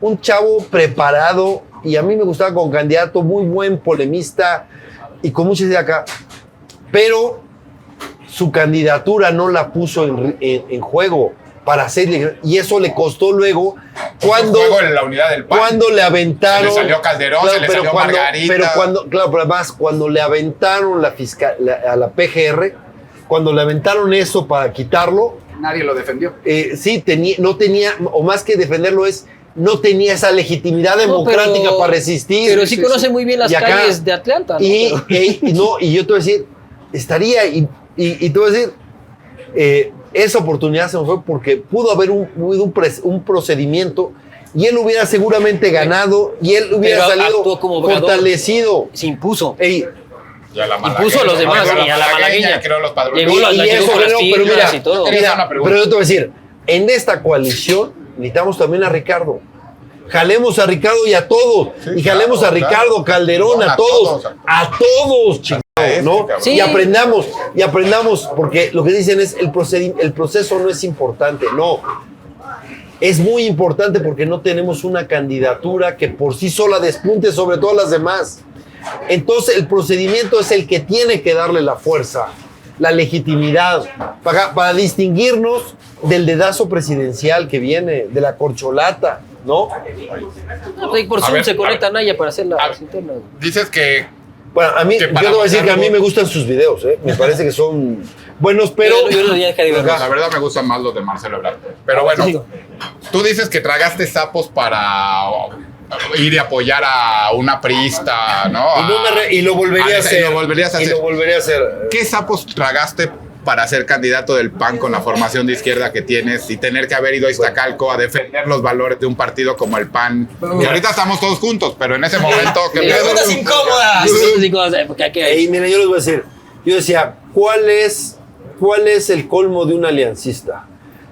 Un chavo preparado y a mí me gustaba como candidato, muy buen polemista y con mucha idea acá. Pero su candidatura no la puso en juego. para hacer, y eso le costó luego cuando en la unidad del PAN. Cuando le aventaron, se le salió Calderón, se le salió Margarita. Pero cuando le aventaron a la PGR, cuando le aventaron eso para quitarlo, nadie lo defendió. Sí, no tenía, o más que defenderlo no tenía esa legitimidad democrática para resistir. Pero sí conoce muy bien las calles de Atlanta, ¿no? Y yo te voy a decir, estaría, y te voy a decir, esa oportunidad se nos fue porque pudo haber un procedimiento y él hubiera seguramente ganado y él hubiera salido fortalecido. Se impuso. Impuso a los demás y a la malagueña. Creo los padrones. Pero yo te voy a decir, en esta coalición necesitamos también a Ricardo. Jalemos a Ricardo y a todos. Sí, y jalemos a Ricardo, Calderón, a todos. A todos, chicos, ¿no? Sí. Y aprendamos, porque lo que dicen es el proceso no es importante. No. Es muy importante porque no tenemos una candidatura que por sí sola despunte sobre todas las demás. Entonces el procedimiento es el que tiene que darle la fuerza, la legitimidad, para distinguirnos del dedazo presidencial que viene, de la corcholata, ¿no? Por Zoom se conecta Naya para hacer las internas. Dices que... Bueno, a mí, yo te voy a decir que a mí me gustan sus videos, me parece que son buenos, pero... La verdad me gustan más los de Marcelo Ebrard. Pero bueno, tú dices que tragaste sapos para ir y apoyar a una priista, ¿no? Y lo volvería a hacer. Y lo volvería a hacer. ¿Qué sapos tragaste para ser candidato del PAN con la formación de izquierda que tienes y tener que haber ido a Iztacalco a defender los valores de un partido como el PAN? Que ahorita estamos todos juntos, pero en ese momento... ¡Preguntas incómodas! Mira, yo les voy a decir, yo decía, ¿cuál es el colmo de un aliancista?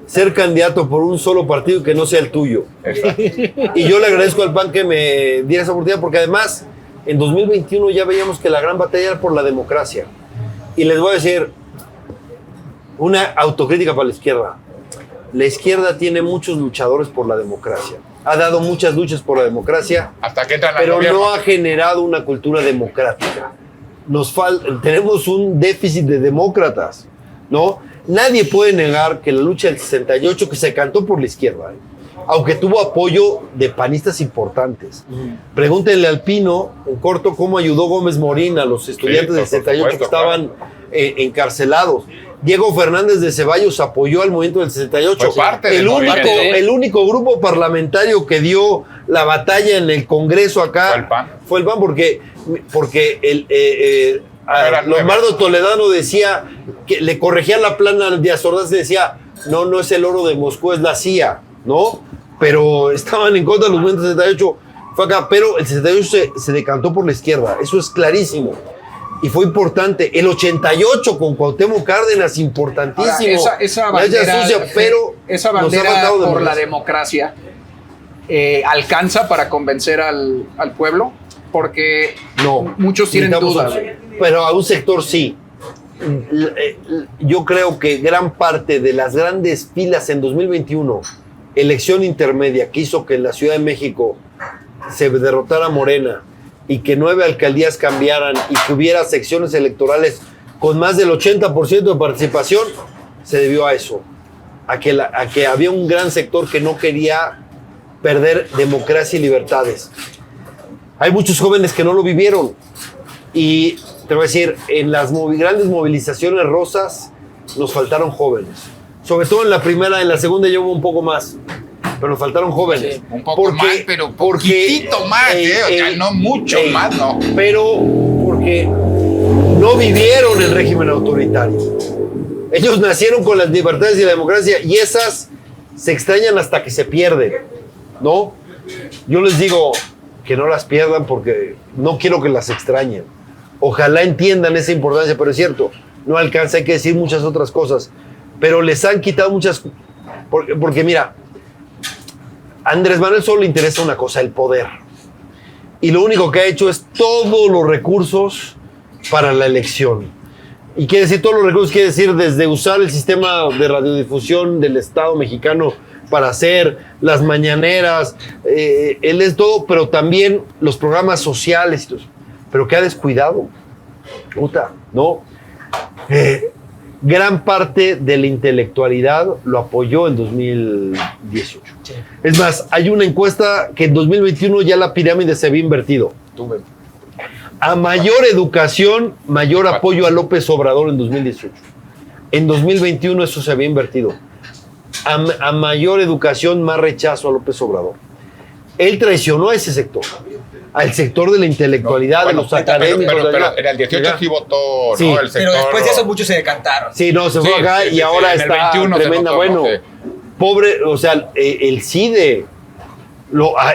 Ser candidato por un solo partido que no sea el tuyo. Exacto. Y yo le agradezco al PAN que me diera esa oportunidad, porque además, en 2021 ya veíamos que la gran batalla era por la democracia. Y les voy a decir una autocrítica para la izquierda. La izquierda tiene muchos luchadores por la democracia. Ha dado muchas luchas por la democracia, hasta que entran al pero gobierno. no ha generado una cultura democrática. Tenemos un déficit de demócratas, ¿no? Nadie puede negar que la lucha del 68, que se cantó por la izquierda, aunque tuvo apoyo de panistas importantes. Pregúntenle al Pino, en corto, cómo ayudó Gómez Morín a los estudiantes del 68 que estaban encarcelados. Diego Fernández de Ceballos apoyó al movimiento del 68. El único grupo parlamentario que dio la batalla en el Congreso acá fue el PAN porque Lombardo Toledano decía que le corregía la plana al Díaz Ordaz y decía, no es el oro de Moscú, es la CIA, ¿no? Pero estaban en contra de los movimientos del 68, fue acá, pero el 68 se decantó por la izquierda, eso es clarísimo. Y fue importante. El 88 con Cuauhtémoc Cárdenas, importantísimo. Ahora, esa bandera, esa bandera por la democracia alcanza para convencer al pueblo, porque muchos tienen dudas. Pero a un sector sí. Yo creo que gran parte de las grandes filas en 2021, elección intermedia que hizo que en la Ciudad de México se derrotara Morena, y que 9 alcaldías cambiaran y que hubiera secciones electorales con más del 80% de participación, se debió a eso, a que había un gran sector que no quería perder democracia y libertades. Hay muchos jóvenes que no lo vivieron y te voy a decir, en las grandes movilizaciones rosas nos faltaron jóvenes, sobre todo en la primera, en la segunda ya hubo un poco más. Pero nos faltaron jóvenes. Sí, un poco más, pero poquitito más, o sea, no mucho más, no. Pero porque no vivieron el régimen autoritario. Ellos nacieron con las libertades y la democracia y esas se extrañan hasta que se pierden, ¿no? Yo les digo que no las pierdan porque no quiero que las extrañen. Ojalá entiendan esa importancia, pero es cierto, no alcanza, hay que decir muchas otras cosas. Pero les han quitado muchas... Porque mira... A Andrés Manuel solo le interesa una cosa, el poder. Y lo único que ha hecho es todos los recursos para la elección. Y quiere decir todos los recursos, quiere decir desde usar el sistema de radiodifusión del Estado mexicano para hacer las mañaneras, él es todo, pero también los programas sociales, pero que ha descuidado. Puta, ¿no? gran parte de la intelectualidad lo apoyó en 2018. Sí. Es más, hay una encuesta que en 2021 ya la pirámide se había invertido. A mayor educación, mayor apoyo a López Obrador en 2018. En 2021 eso se había invertido. A mayor educación, más rechazo a López Obrador. Él traicionó a ese sector, al sector de la intelectualidad, de los académicos. Pero en el 18 sí votó, Sí, ¿no? El sector. Pero después de eso muchos se decantaron. Sí, no, se fue acá y ahora en el está 21 se tremenda. votó, Bueno, ¿no? Sí. pobre, o sea, el CIDE,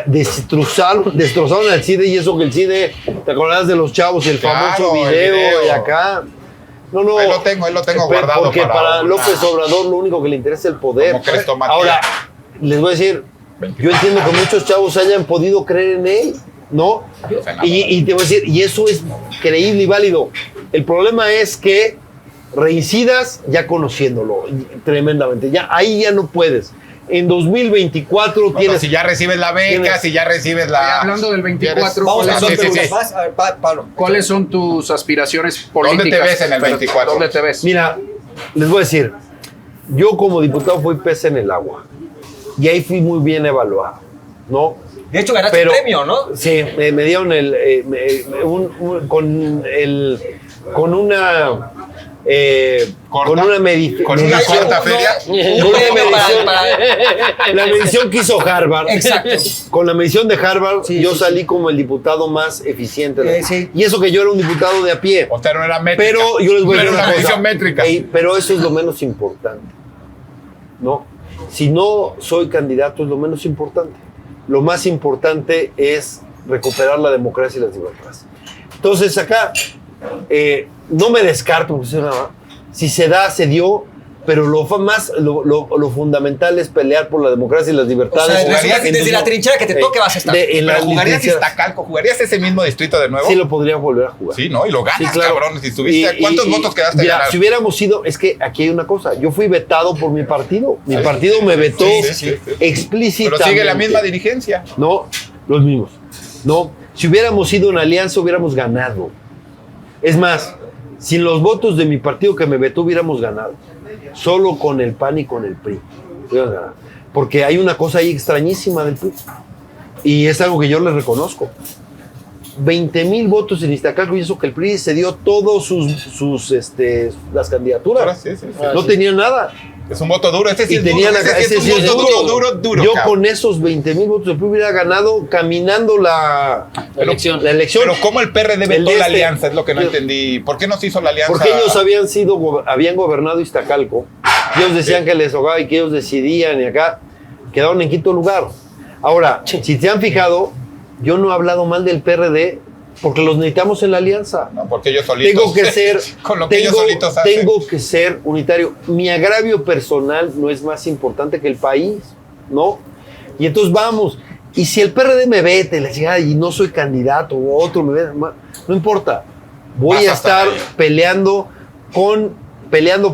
destrozaron al CIDE y eso que el CIDE, ¿te acordás de los chavos y el famoso Claro, el video video. y acá? No. Ahí lo tengo guardado. Porque para una- López Obrador lo único que le interesa es el poder. Como crestomatía. Ahora, les voy a decir, yo entiendo que muchos chavos hayan podido creer en él, ¿no? Y te voy a decir, y eso es creíble y válido. El problema es que reincidas ya conociéndolo tremendamente. Ahí ya no puedes. En 2024 Bueno, tienes... si ya recibes la beca, tienes- si ya recibes la... Hablando del 24, Vamos a ¿cuáles hacer son, preguntas sí. más. A ver, Pablo. ¿cuáles son tus aspiraciones políticas? ¿Dónde te ves en el 24? ¿Dónde te ves? Mira, les voy a decir, yo como diputado fui pez en el agua. Y ahí fui muy bien evaluado, ¿no? De hecho, ganaste Pero- un premio, ¿no? Sí, me dieron con una medición. ¿Con una corta feria? Un premio La medición que hizo Harvard. Exacto. Con la medición de Harvard, Sí, yo sí, salí como el diputado más eficiente. Sí. Y eso que yo era un diputado de a pie. O sea, no era métrica. Pero yo les voy a No decir era una cosa. medición métrica. Pero eso es lo menos importante, ¿no? Si no soy candidato es lo menos importante. Lo más importante es recuperar la democracia y las libertades. Entonces acá no me descarto, porque si se da, se dio, pero lo fundamental es pelear por la democracia y las O libertades. sea, desde la trinchera que te toque vas a estar. Pero jugarías Iztacalco, ¿jugarías ese mismo distrito de nuevo? Sí lo podría volver a jugar. Sí, ¿no? Y lo ganas, Sí, claro. cabrón. Si tuviste, ¿cuántos votos quedaste mira, a ganar? si hubiéramos sido, es que aquí hay una cosa, yo fui vetado por mi partido. Mi partido me vetó sí. explícitamente. Pero sigue la misma dirigencia. No, los mismos. No, si hubiéramos sido una alianza hubiéramos ganado. Es más, sin los votos de mi partido que me vetó hubiéramos ganado. Solo con el PAN y con el PRI. Hubiéramos ganado. Porque hay una cosa ahí extrañísima del PRI. Y es algo que yo les reconozco. 20,000 votos en Iztacalco y eso que el PRI se dio todos las candidaturas. Sí. No tenía nada. Es un voto duro. Ese sí Y es tenían duro. Ese sí es un voto duro. Yo cabrón. con esos 20,000 votos del PRI hubiera ganado caminando la elección. Pero ¿cómo el PRD vetó El la alianza? Es lo que no yo- entendí. ¿Por qué no se hizo la alianza? Porque ellos habían gobernado Iztacalco. Ellos decían que les tocaba y que ellos decidían y acá quedaron en quinto lugar. Ahora, si te han fijado, yo no he hablado mal del PRD porque los necesitamos en la alianza. No, porque ellos solitos. Tengo que ser, con lo que ellos solitos hacen. tengo que ser unitario. Mi agravio personal no es más importante que el país, ¿no? Y entonces vamos. Y si el PRD me vete, la chingada, y no soy candidato, o otro me vete, no importa. Voy Vas a a estar estar ahí. peleando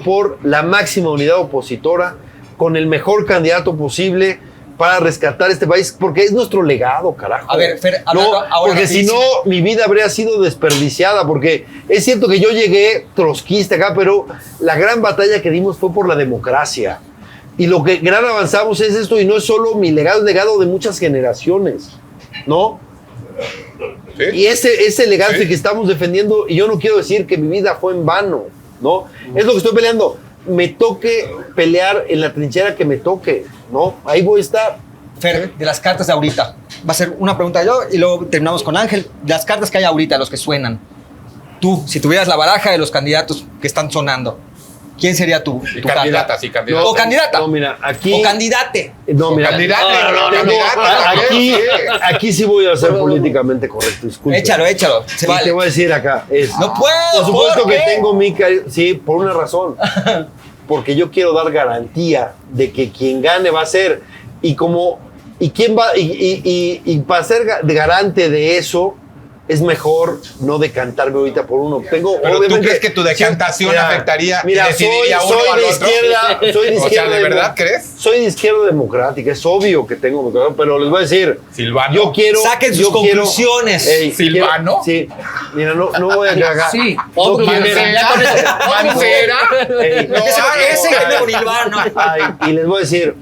por la máxima unidad opositora, con el mejor candidato posible para rescatar este país, porque es nuestro legado, carajo. A ver, Fer, hablando no, ahora porque si no, rapidísimo. mi vida habría sido desperdiciada, porque es cierto que yo llegué trotskista acá, pero la gran batalla que dimos fue por la democracia. Y lo que gran avanzamos es esto, y no es solo mi legado, es legado de muchas generaciones, ¿no? ¿Sí? Y ese legado Sí. que estamos defendiendo, y yo no quiero decir que mi vida fue en vano, ¿no? Es lo que estoy peleando. Me toque pelear en la trinchera que me toque, ¿no? Ahí voy a estar. Fer, de las cartas de ahorita. Va a ser una pregunta yo y luego terminamos con Ángel. De las cartas que hay ahorita, los que suenan. Tú, si tuvieras la baraja de los candidatos que están sonando, ¿quién sería tu Candidata, carta? sí, candidata. O candidata. No, mira, aquí. O candidate. No, mira. Candidata, Tengo- aquí sí voy a ser políticamente correcto, disculpe. Échalo. Se Y te vale. voy a decir acá. No puedo, Por supuesto ¿por que qué? tengo mi sí, por una razón. Porque yo quiero dar garantía de que quien gane va a ser. Y quién va, y para ser garante de eso, es mejor no decantarme ahorita por uno. Pero obviamente, ¿tú crees que tu decantación afectaría mira, y decidiría uno soy al de otro? izquierda, soy de O izquierda. sea, ¿de verdad crees? Soy de izquierda democrática, es obvio que tengo, pero les voy a decir, Silvano. yo quiero... Saquen sus conclusiones. ¿Silvano? Sí, mira, no voy a cagar. Sí. No quiero- Mancera. Ey, No, Ese que tengo Silvano. Ay, y les voy a decir,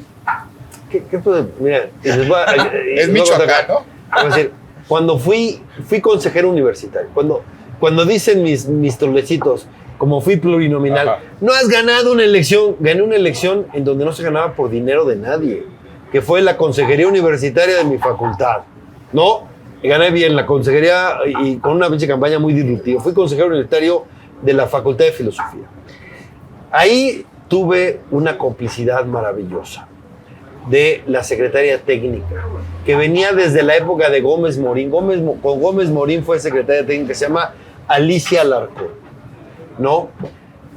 ¿qué puede? Mira, y les voy a, Es Michoacán, ¿no? Les voy a decir, cuando fui consejero universitario, cuando dicen mis trolecitos, como fui plurinominal, Ajá. no has ganado una elección. Gané una elección en donde no se ganaba por dinero de nadie, que fue la consejería universitaria de mi facultad, ¿no? Y gané bien la consejería y con una pinche campaña muy disruptiva. Fui consejero universitario de la Facultad de Filosofía. Ahí tuve una complicidad maravillosa de la secretaria técnica, que venía desde la época de Gómez Morín. Con Gómez Morín fue secretaria técnica, se llama Alicia Alarcón, ¿no?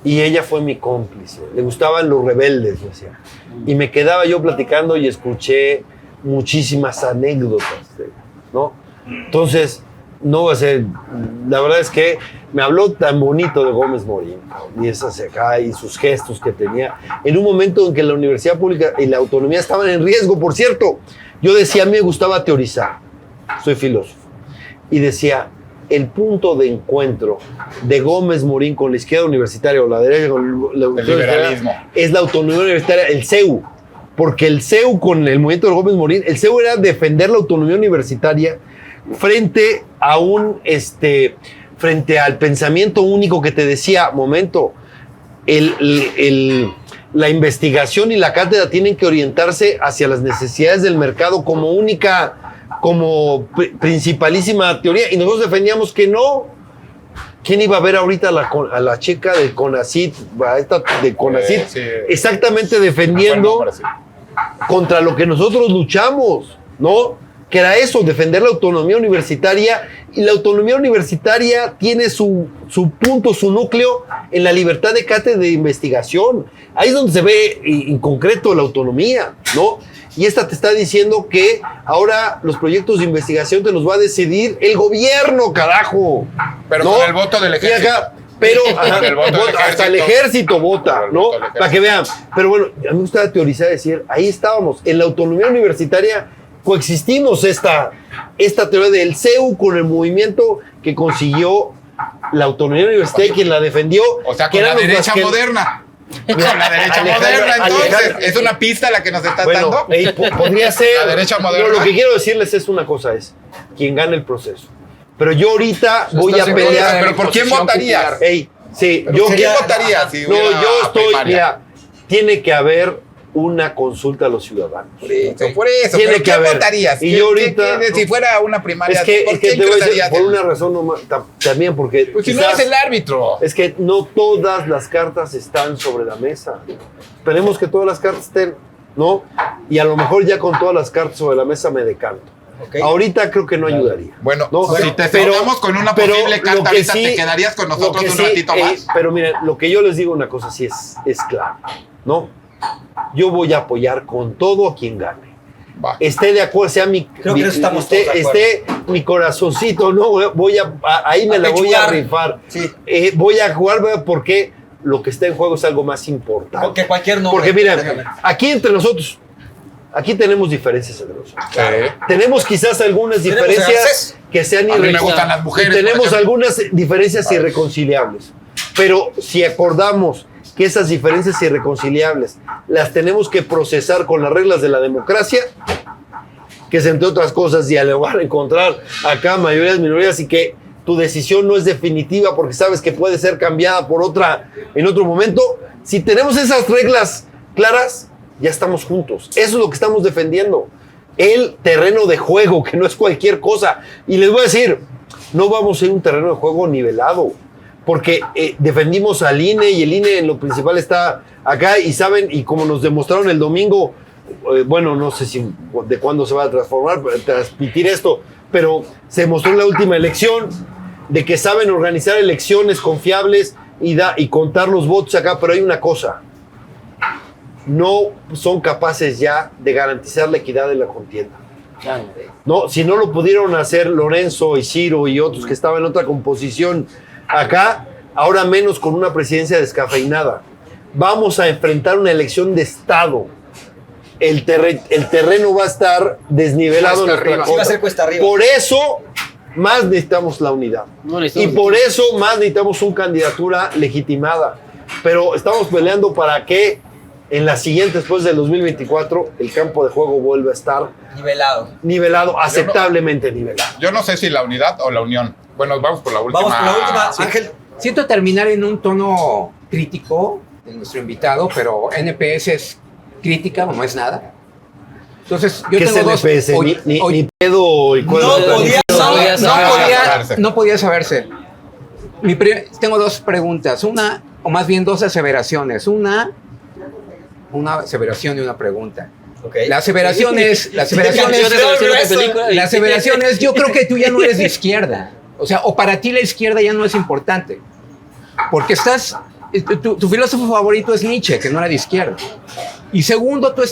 Y ella fue mi cómplice. Le gustaban los rebeldes, decía. Y me quedaba yo platicando y escuché muchísimas anécdotas, ¿no? Entonces, no va a ser... La verdad es que me habló tan bonito de Gómez Morín, y es hacia acá, y sus gestos que tenía. En un momento en que la universidad pública y la autonomía estaban en riesgo, por cierto, yo decía, a mí me gustaba teorizar, soy filósofo, y decía, el punto de encuentro de Gómez Morín con la izquierda universitaria o la derecha con la liberalismo. es la autonomía universitaria, el CEU, porque el CEU con el movimiento de Gómez Morín, el CEU era defender la autonomía universitaria frente a frente al pensamiento único que te decía, momento, la investigación y la cátedra tienen que orientarse hacia las necesidades del mercado como principalísima teoría, y nosotros defendíamos que no. ¿Quién iba a ver ahorita a la checa del CONACYT, a esta de CONACYT, Sí. exactamente defendiendo contra lo que nosotros luchamos, ¿no? Que era eso, defender la autonomía universitaria, y la autonomía universitaria tiene su punto, su núcleo en la libertad de cátedra de investigación. Ahí es donde se ve en concreto la autonomía, ¿no? Y esta te está diciendo que ahora los proyectos de investigación te los va a decidir el gobierno, carajo. Pero ¿no? con el voto del ejército. Y acá, pero ajá, El voto del hasta el ejército. ejército vota, El ¿no? voto del ejército. Para que vean. Pero bueno, a mí me gusta teorizar, decir, ahí estábamos. En la autonomía universitaria coexistimos esta teoría del CEU con el movimiento que consiguió la autonomía universitaria, quien la defendió. O sea, que con la eran los derecha vasqueros. moderna. Con la derecha Alejandro, moderna, entonces. Alejandro. ¿Es una pista la que nos estás Bueno, dando? podría ser. La derecha No, moderna. lo que quiero decirles es una cosa, es quien gane el proceso. Pero yo ahorita voy a estás seguro pelear. de ¿Pero por quién posición votarías? popular. Ey, sí, ¿Pero yo por quién quiero- votarías si No, hubiera yo estoy, primaria? mira, tiene que haber una consulta a los ciudadanos. Por eso. Tiene ¿Pero que quién haber. Y Y yo yo ahorita. ahorita- Si fuera una primaria, Es que ¿por te quién voy a decir, votarías? por una razón también, porque Pues si no quizás- eres el árbitro. es que no todas las cartas están sobre la mesa. Esperemos que todas las cartas estén, ¿no? Y a lo mejor ya con todas las cartas sobre la mesa me decanto. Ok. Ahorita creo que no ayudaría. Bueno, No, si te pero- saludamos con una pero posible lo carta que ahorita, sí- ¿te quedarías con lo nosotros que un sí, ratito más? pero miren, lo que yo les digo una cosa sí es claro, ¿no? Yo voy a apoyar con todo a quien gane. Va. Esté de acuerdo, sea Creo que en eso estamos todos de acuerdo. esté mi corazoncito, ¿no? Ahí me la voy a Apechugar. rifar. Sí. Voy a jugar porque lo que está en juego es algo más importante. Porque cualquier nombre. Porque miren, completamente. aquí entre nosotros, aquí tenemos diferencias entre nosotros. Sí. Tenemos quizás algunas Tenemos diferencias avances. que sean A mí me irreconciliables. gustan las mujeres, Y por tenemos ejemplo. algunas diferencias irreconciliables. Pero si acordamos que esas diferencias irreconciliables las tenemos que procesar con las reglas de la democracia, que es entre otras cosas dialogar, encontrar acá mayorías, minorías, y que tu decisión no es definitiva porque sabes que puede ser cambiada por otra en otro momento. Si tenemos esas reglas claras, ya estamos juntos. Eso es lo que estamos defendiendo. El terreno de juego, que no es cualquier cosa. Y les voy a decir, no vamos a ir a un terreno de juego nivelado, porque defendimos al INE y el INE en lo principal está acá, y saben, y como nos demostraron el domingo, bueno, no sé si de cuándo se va a transmitir esto, pero se mostró en la última elección de que saben organizar elecciones confiables y contar los votos acá, pero hay una cosa: no son capaces ya de garantizar la equidad de la contienda. No, si no lo pudieron hacer Lorenzo y Ciro y otros que estaban en otra composición acá, ahora menos con una presidencia descafeinada. Vamos a enfrentar una elección de Estado. El terreno va a estar desnivelado. Sí, va a ser cuesta arriba. Por eso más necesitamos la unidad. Y por eso más necesitamos una candidatura legitimada. Pero estamos peleando para que en la siguiente, después del 2024, el campo de juego vuelva a estar nivelado, aceptablemente nivelado. Yo no sé si la unidad o la unión. Bueno, vamos por la última. Vamos por la última, Sí. Ángel. Siento terminar en un tono crítico de nuestro invitado, pero NPS es crítica, no es nada. Entonces, yo ¿Qué tengo es dos. NPS? Ni pedo y No podía saberse. Tengo dos preguntas, más bien dos aseveraciones. Una aseveración y una pregunta. Okay. La aseveración es, yo creo que tú ya no eres de izquierda. O sea, o para ti la izquierda ya no es importante. Porque tu filósofo favorito es Nietzsche, que no era de izquierda. Y segundo, tú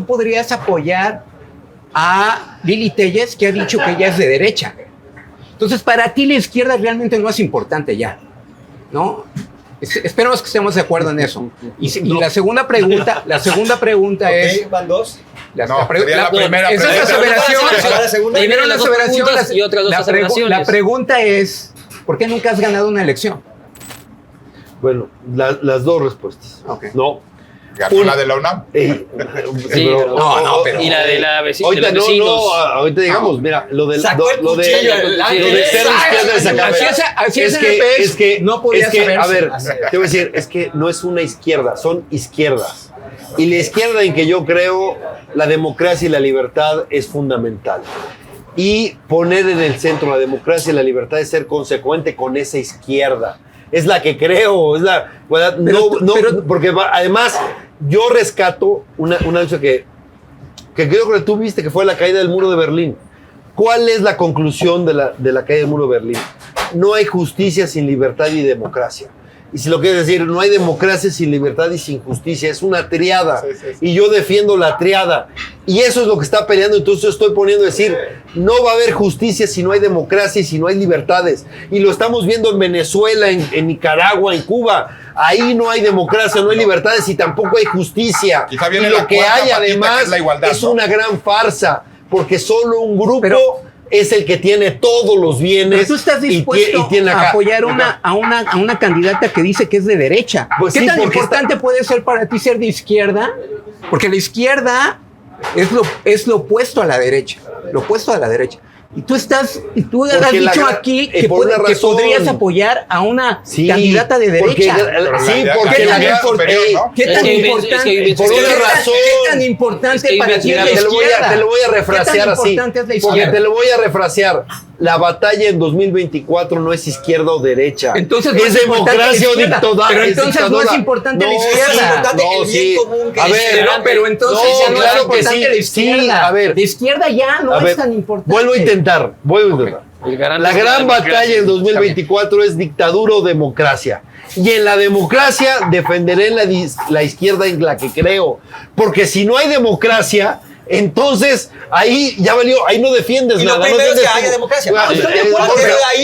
podrías apoyar a Lili Telles, que ha dicho que ella es de derecha. Entonces, para ti la izquierda realmente no es importante ya, ¿no? Esperemos que estemos de acuerdo en eso. Y la segunda pregunta es... van dos. La primera esa es pregunta. aseveración. Primero la aseveración y otras dos aseveraciones. La pregunta es, ¿por qué nunca has ganado una elección? Bueno, las dos respuestas. Okay. No. Ganó la de la UNAM. Pero, pero... Y la de la vecina. Ahorita ahorita digamos, mira, lo de ser izquierda es que no podía saberse. a ver, te voy a decir, es que no es una izquierda, son izquierdas. Y la izquierda en que yo creo, la democracia y la libertad es fundamental. Y poner en el centro la democracia y la libertad es ser consecuente con esa izquierda. Es la que creo, es la... porque además yo rescato una cosa que creo que tú viste, que fue la caída del muro de Berlín. ¿Cuál es la conclusión de la caída del muro de Berlín? No hay justicia sin libertad y democracia. Y si lo quieres decir, no hay democracia sin libertad y sin justicia. Es una triada. Sí. Y yo defiendo la triada. Y eso es lo que está peleando. Entonces yo estoy poniendo a decir, no va a haber justicia si no hay democracia y si no hay libertades. Y lo estamos viendo en Venezuela, en Nicaragua, en Cuba. Ahí no hay democracia, no hay libertades y tampoco hay justicia. Y lo que hay además es una gran farsa. Porque solo un grupo... es el que tiene todos los bienes. Pero tú estás dispuesto a apoyar a una candidata que dice que es de derecha. Pues ¿Qué tan importante puede ser para ti ser de izquierda? Porque la izquierda es lo opuesto a la derecha. Lo opuesto a la derecha. Y tú has dicho aquí que podrías apoyar a una candidata de derecha. Porque la gran ¿Qué tan importante? Por una razón. ¿Qué tan importante para ti es la izquierda? Te lo voy a refrasear así. Porque te lo voy a refrasear. La batalla en 2024 no es izquierda o derecha. Entonces es democracia o dictadura. Pero entonces no es importante la izquierda. A ver, pero entonces ya no es importante la izquierda. A ver, la izquierda ya no es tan importante. Vuelvo a intentar. La gran batalla en 2024 es dictadura o democracia. Y en la democracia defenderé la izquierda en la que creo. Porque si no hay democracia, entonces ahí ya valió, ahí no defiendes y nada. Lo primero es que haya democracia.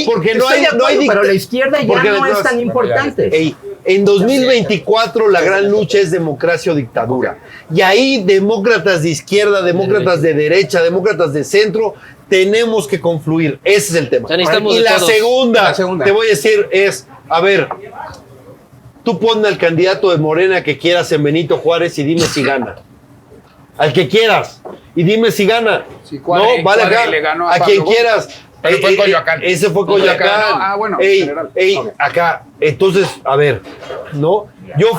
Porque no hay pero la izquierda ya no es tan importante. En 2024 la gran lucha es democracia o dictadura. Y ahí demócratas de izquierda, demócratas de derecha, demócratas de centro, tenemos que confluir. Ese es el tema. Y la segunda, te voy a decir, es, a ver, tú ponme al candidato de Morena que quieras en Benito Juárez y dime si gana. Al que quieras. Y dime si gana. Sí, vale acá. A quien quieras. Pero fue Coyoacán. Ese fue Coyoacán. Bueno, acá. Entonces, a ver, ¿no? Yo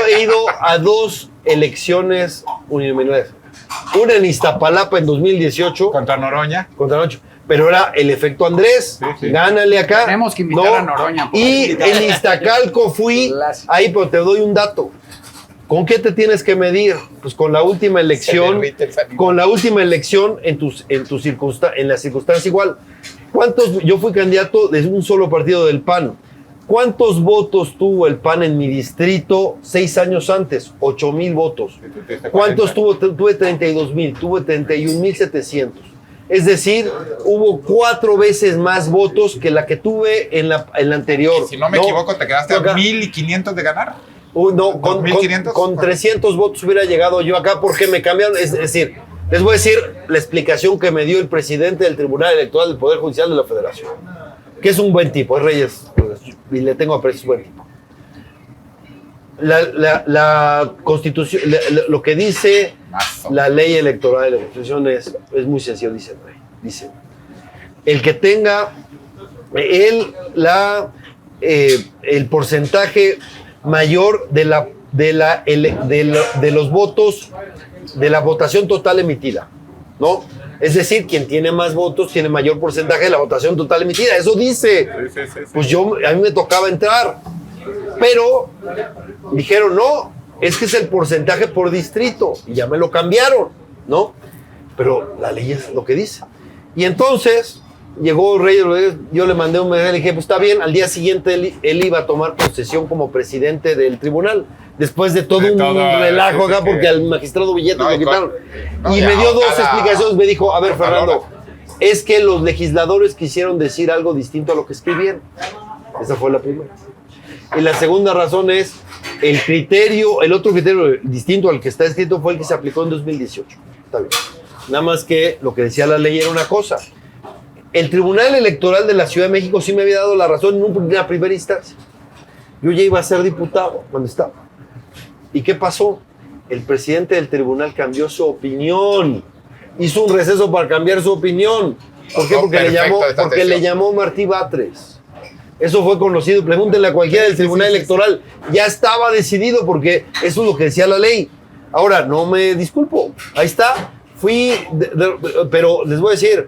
he ido a 2 elecciones uninominales. Una en Iztapalapa en 2018. Contra Noroña. Pero era el efecto Andrés. Sí. Gánale acá. Tenemos que invitar a Noroña. Y en Iztacalco fui. Ahí, pero te doy un dato. ¿Con qué te tienes que medir? Pues con la última elección. Con la última elección en la circunstancia igual. Yo fui candidato de un solo partido del PAN. ¿Cuántos votos tuvo el PAN en mi distrito 6 años antes? 8,000 votos. ¿Cuántos tuvo? Tuve 32,000, tuve 31,700. Es decir, hubo 4 veces más votos que la que tuve en la anterior. Y si no me equivoco, te quedaste a 1,500 de ganar. No, con 300 votos hubiera llegado yo acá porque me cambiaron. Es decir, les voy a decir la explicación que me dio el presidente del Tribunal Electoral del Poder Judicial de la Federación, que es un buen tipo, es Reyes, y le tengo aprecio, es buen tipo. La Constitución, lo que dice la ley electoral de la Constitución es muy sencillo, dice el rey. Dice, el que tenga el porcentaje mayor de los votos de la votación total emitida, ¿no? Es decir, quien tiene más votos tiene mayor porcentaje de la votación total emitida. Eso dice. Sí. Pues a mí me tocaba entrar. Pero dijeron, no, es que es el porcentaje por distrito. Y ya me lo cambiaron, ¿no? Pero la ley es lo que dice. Y entonces llegó Reyes Rodríguez, yo le mandé un mensaje, le dije, pues está bien, al día siguiente él iba a tomar posesión como presidente del tribunal. Después de todo un relajo acá, porque al magistrado Villetes lo quitaron. Y me dio 2 explicaciones. Me dijo, a ver, Fernando, es que los legisladores quisieron decir algo distinto a lo que escribieron. Esa fue la primera. Y la segunda razón es el otro criterio distinto al que está escrito fue el que se aplicó en 2018. Está bien. Nada más que lo que decía la ley era una cosa. El Tribunal Electoral de la Ciudad de México sí me había dado la razón en una primera instancia. Yo ya iba a ser diputado cuando estaba. ¿Y qué pasó? El presidente del tribunal cambió su opinión. Hizo un receso para cambiar su opinión. ¿Por qué? Porque le llamó Martí Batres. Eso fue conocido. Pregúntenle a cualquiera del tribunal electoral. Ya estaba decidido porque eso es lo que decía la ley. Ahora, no me disculpo. Ahí está. Pero les voy a decir,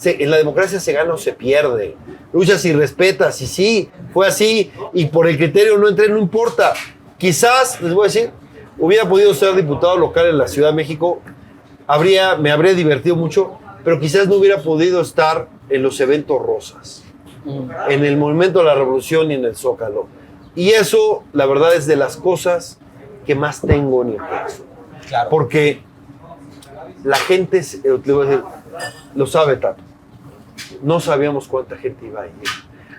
en la democracia se gana o se pierde. Luchas y respetas. Y sí, fue así. Y por el criterio no entré, no importa. Quizás, les voy a decir, hubiera podido ser diputado local en la Ciudad de México, me habría divertido mucho, pero quizás no hubiera podido estar en los eventos rosas, en el momento de la revolución y en el Zócalo. Y eso, la verdad, es de las cosas que más tengo en el corazón. Claro. Porque la gente, le voy a decir, lo sabe, Tato. No sabíamos cuánta gente iba a ir.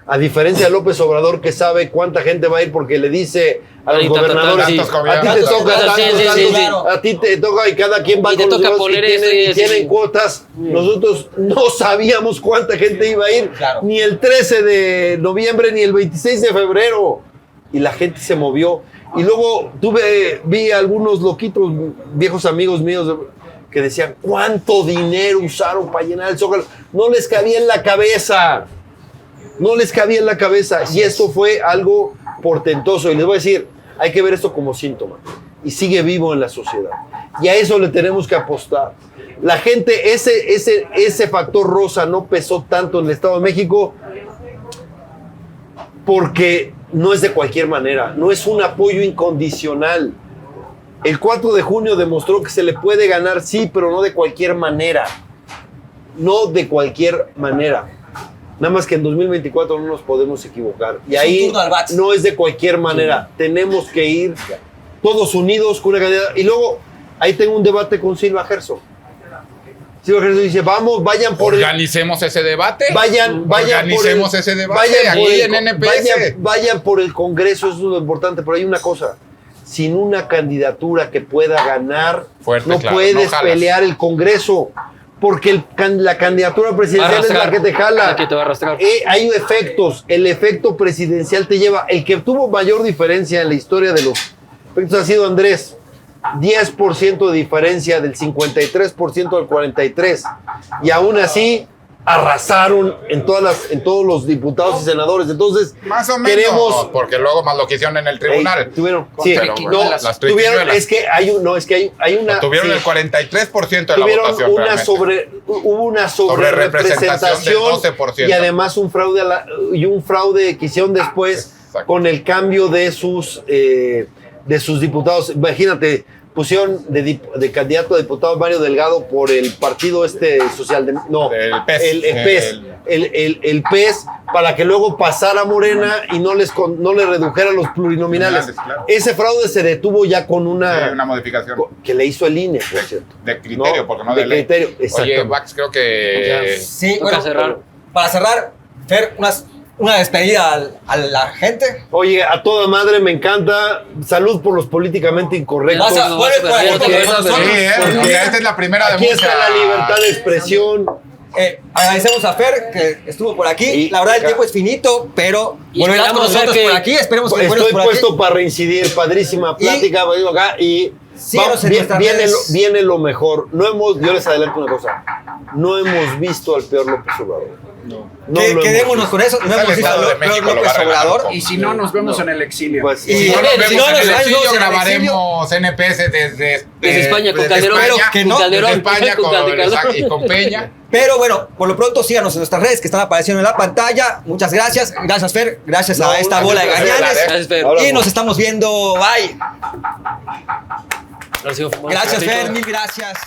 A diferencia de López Obrador, que sabe cuánta gente va a ir porque le dice a los gobernadores, a ti te toca tantos, a ti te toca, y cada quien va con los demás y tienen cuotas. Nosotros no sabíamos cuánta gente iba a ir, ni el 13 de noviembre ni el 26 de febrero. Y la gente se movió. Y luego vi a algunos loquitos, viejos amigos míos, que decían, ¿cuánto dinero usaron para llenar el Zócalo? No les cabía en la cabeza. No les cabía en la cabeza. Y esto fue algo portentoso. Y les voy a decir, hay que ver esto como síntoma. Y sigue vivo en la sociedad. Y a eso le tenemos que apostar. La gente, ese factor rosa no pesó tanto en el Estado de México porque no es de cualquier manera. No es un apoyo incondicional. El 4 de junio demostró que se le puede ganar, sí, pero no de cualquier manera. No de cualquier manera. Nada más que en 2024 no nos podemos equivocar. Y ahí no es de cualquier manera. Tenemos que ir todos unidos con una candidata. Y luego, ahí tengo un debate con Silva Herzog. Silva Herzog dice, vayan por Organicemos ese debate. Organicemos ese debate aquí en NPS. Vayan por el Congreso, eso es lo importante. Pero hay una cosa. Sin una candidatura que pueda ganar, no puedes pelear el Congreso. Porque la candidatura presidencial es la que te jala. Que te va a arrastrar. Hay efectos. El efecto presidencial te lleva. El que tuvo mayor diferencia en la historia de los efectos ha sido Andrés. 10% de diferencia del 53% al 43%. Y aún así arrasaron en todos los diputados y senadores. Entonces, más o menos, porque luego más lo que hicieron en el tribunal. Tuvieron tuvieron el 43% de la votación. Hubo una sobrerepresentación del 12%. Y además un fraude que hicieron después. Exacto. Con el cambio de sus diputados. Imagínate, pusieron de candidato a diputado Mario Delgado por el partido social el PES para que luego pasara Morena y no les redujera los plurinominales. Claro. Ese fraude se detuvo ya con Sí, una una modificación. que le hizo el INE, por cierto. De criterio, No, porque no de de ley. criterio, Oye, exactamente. Vax, creo que... Sí, Toca bueno, cerrar. para cerrar, Fer, una despedida a la gente. Oye, a toda madre me encanta. Salud por los políticamente incorrectos. Vas a poner por aquí Porque- con nosotros, Sí, porque porque esta es la primera de Aquí muchas. está la libertad de expresión. agradecemos a Fer que estuvo por aquí. Y- La verdad, el tiempo es finito, pero Y volverás con esperamos nosotros ver que- por aquí. Esperemos que vuelvas Estoy por aquí. puesto para reincidir. Padrísima plática. Vengo acá y síguenos en nuestras viene, redes. viene lo mejor. Yo les adelanto una cosa. No hemos visto al peor López Obrador. No lo Quedémonos hemos con eso. No Está hemos el visto Estado de a México, López lo va a regalar Obrador. un Y si no, nos vemos en el exilio. Pues, Y- Si no nos si vemos no en nos el vemos exilio, en el grabaremos NPS Desde España con Calderón, España, que no, con Calderón, desde España con Calderón. y con Peña. Pero bueno, por lo pronto síganos en nuestras redes que están apareciendo en la pantalla. Muchas gracias. Gracias, Fer. Gracias No, a esta gracias, bola de gracias, gañanes. Gracias, Fer. Ahora Y no. nos estamos viendo. Bye. Ahora sigo fumando Gracias, un ratito. Fer. Mil gracias.